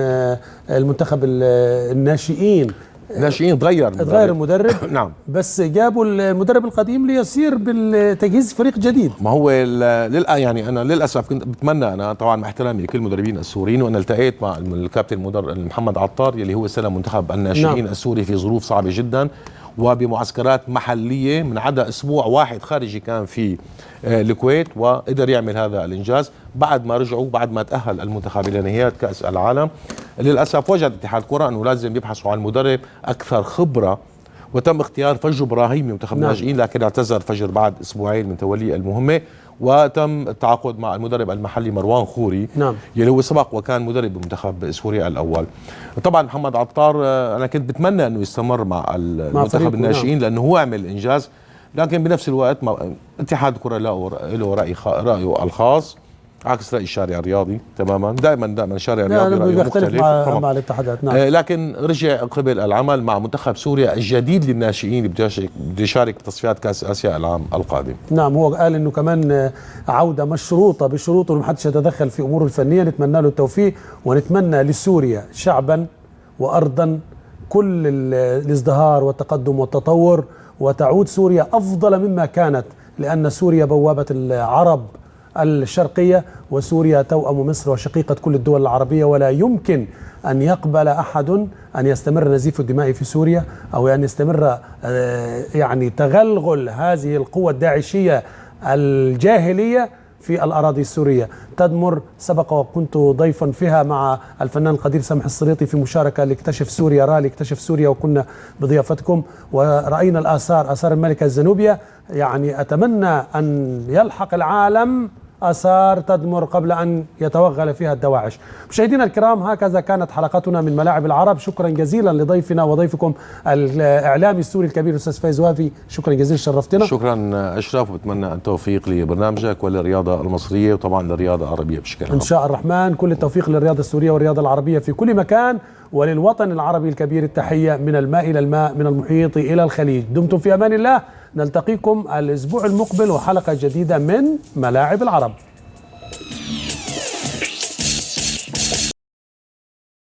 المنتخب الناشئين تغير المدرب. نعم. بس جابوا المدرب القديم ليسير بالتجهيز فريق جديد. ما هو يعني انا للاسف كنت بتمنى، انا طبعا مع احترامي لكل المدربين السوريين، وانا التقيت مع الكابتن محمد عطار يلي هو استلم منتخب الناشئين. نعم. السوري في ظروف صعبه جدا وبمعسكرات محليه من عدا اسبوع واحد خارجي كان في الكويت، وقدر يعمل هذا الانجاز بعد ما تاهل المنتخب الى نهائيات كاس العالم. للاسف وجد اتحاد الكره انه لازم يبحثوا عن مدرب اكثر خبره، وتم اختيار فجر ابراهيم لمنتخب الناشئين. لكن اعتذر فجر بعد اسبوعين من تولي المهمه، وتم التعاقد مع المدرب المحلي مروان خوري. نعم. يلي هو سبق وكان مدرب بمنتخب سوريا الاول. طبعا محمد عطار انا كنت بتمنى انه يستمر مع المنتخب الناشئين. نعم. لانه هو عمل انجاز، لكن بنفس الوقت اتحاد الكره له رايه الخاص عكس رأي الشارع الرياضي تماما. دائما الشارع الرياضي رأيه مختلف مع الاتحادات. نعم. لكن رجع قبل العمل مع منتخب سوريا الجديد للناشئين اللي بده يشارك بتصفيات كأس آسيا العام القادم. نعم. هو قال انه كمان عودة مشروطة بشروط انه ما حدش يتدخل في اموره الفنية. نتمنى له التوفيق، ونتمنى لسوريا شعبا وأرضا كل الازدهار والتقدم والتطور، وتعود سوريا أفضل مما كانت، لأن سوريا بوابة العرب الشرقية، وسوريا توأم مصر وشقيقة كل الدول العربية، ولا يمكن أن يقبل أحد أن يستمر نزيف الدماء في سوريا، أو أن يستمر يعني تغلغل هذه القوة الداعشية الجاهلية في الأراضي السورية. تدمر سبق وكنت ضيفا فيها مع الفنان القدير سامح السريطي في مشاركة لاكتشف سوريا، رالي اكتشف سوريا، وكنا بضيافتكم ورأينا الآثار، آثار الملكة الزنوبية. يعني أتمنى أن يلحق العالم آثار تدمر قبل أن يتوغل فيها الدواعش. مشاهدينا الكرام، هكذا كانت حلقتنا من ملاعب العرب. شكرا جزيلا لضيفنا وضيفكم الإعلامي السوري الكبير الأستاذ فايز وهبي، شكرا جزيلا، شرفتنا. شكرا أشرف، وبتمنى التوفيق لبرنامجك وللرياضة المصرية، وطبعا للرياضة العربية بشكل عام. إن شاء الرحمن كل التوفيق للرياضة السورية والرياضة العربية في كل مكان، وللوطن العربي الكبير التحية من الماء إلى الماء، من المحيط إلى الخليج. دمتم في أمان الله، نلتقيكم الأسبوع المقبل وحلقة جديدة من ملاعب العرب.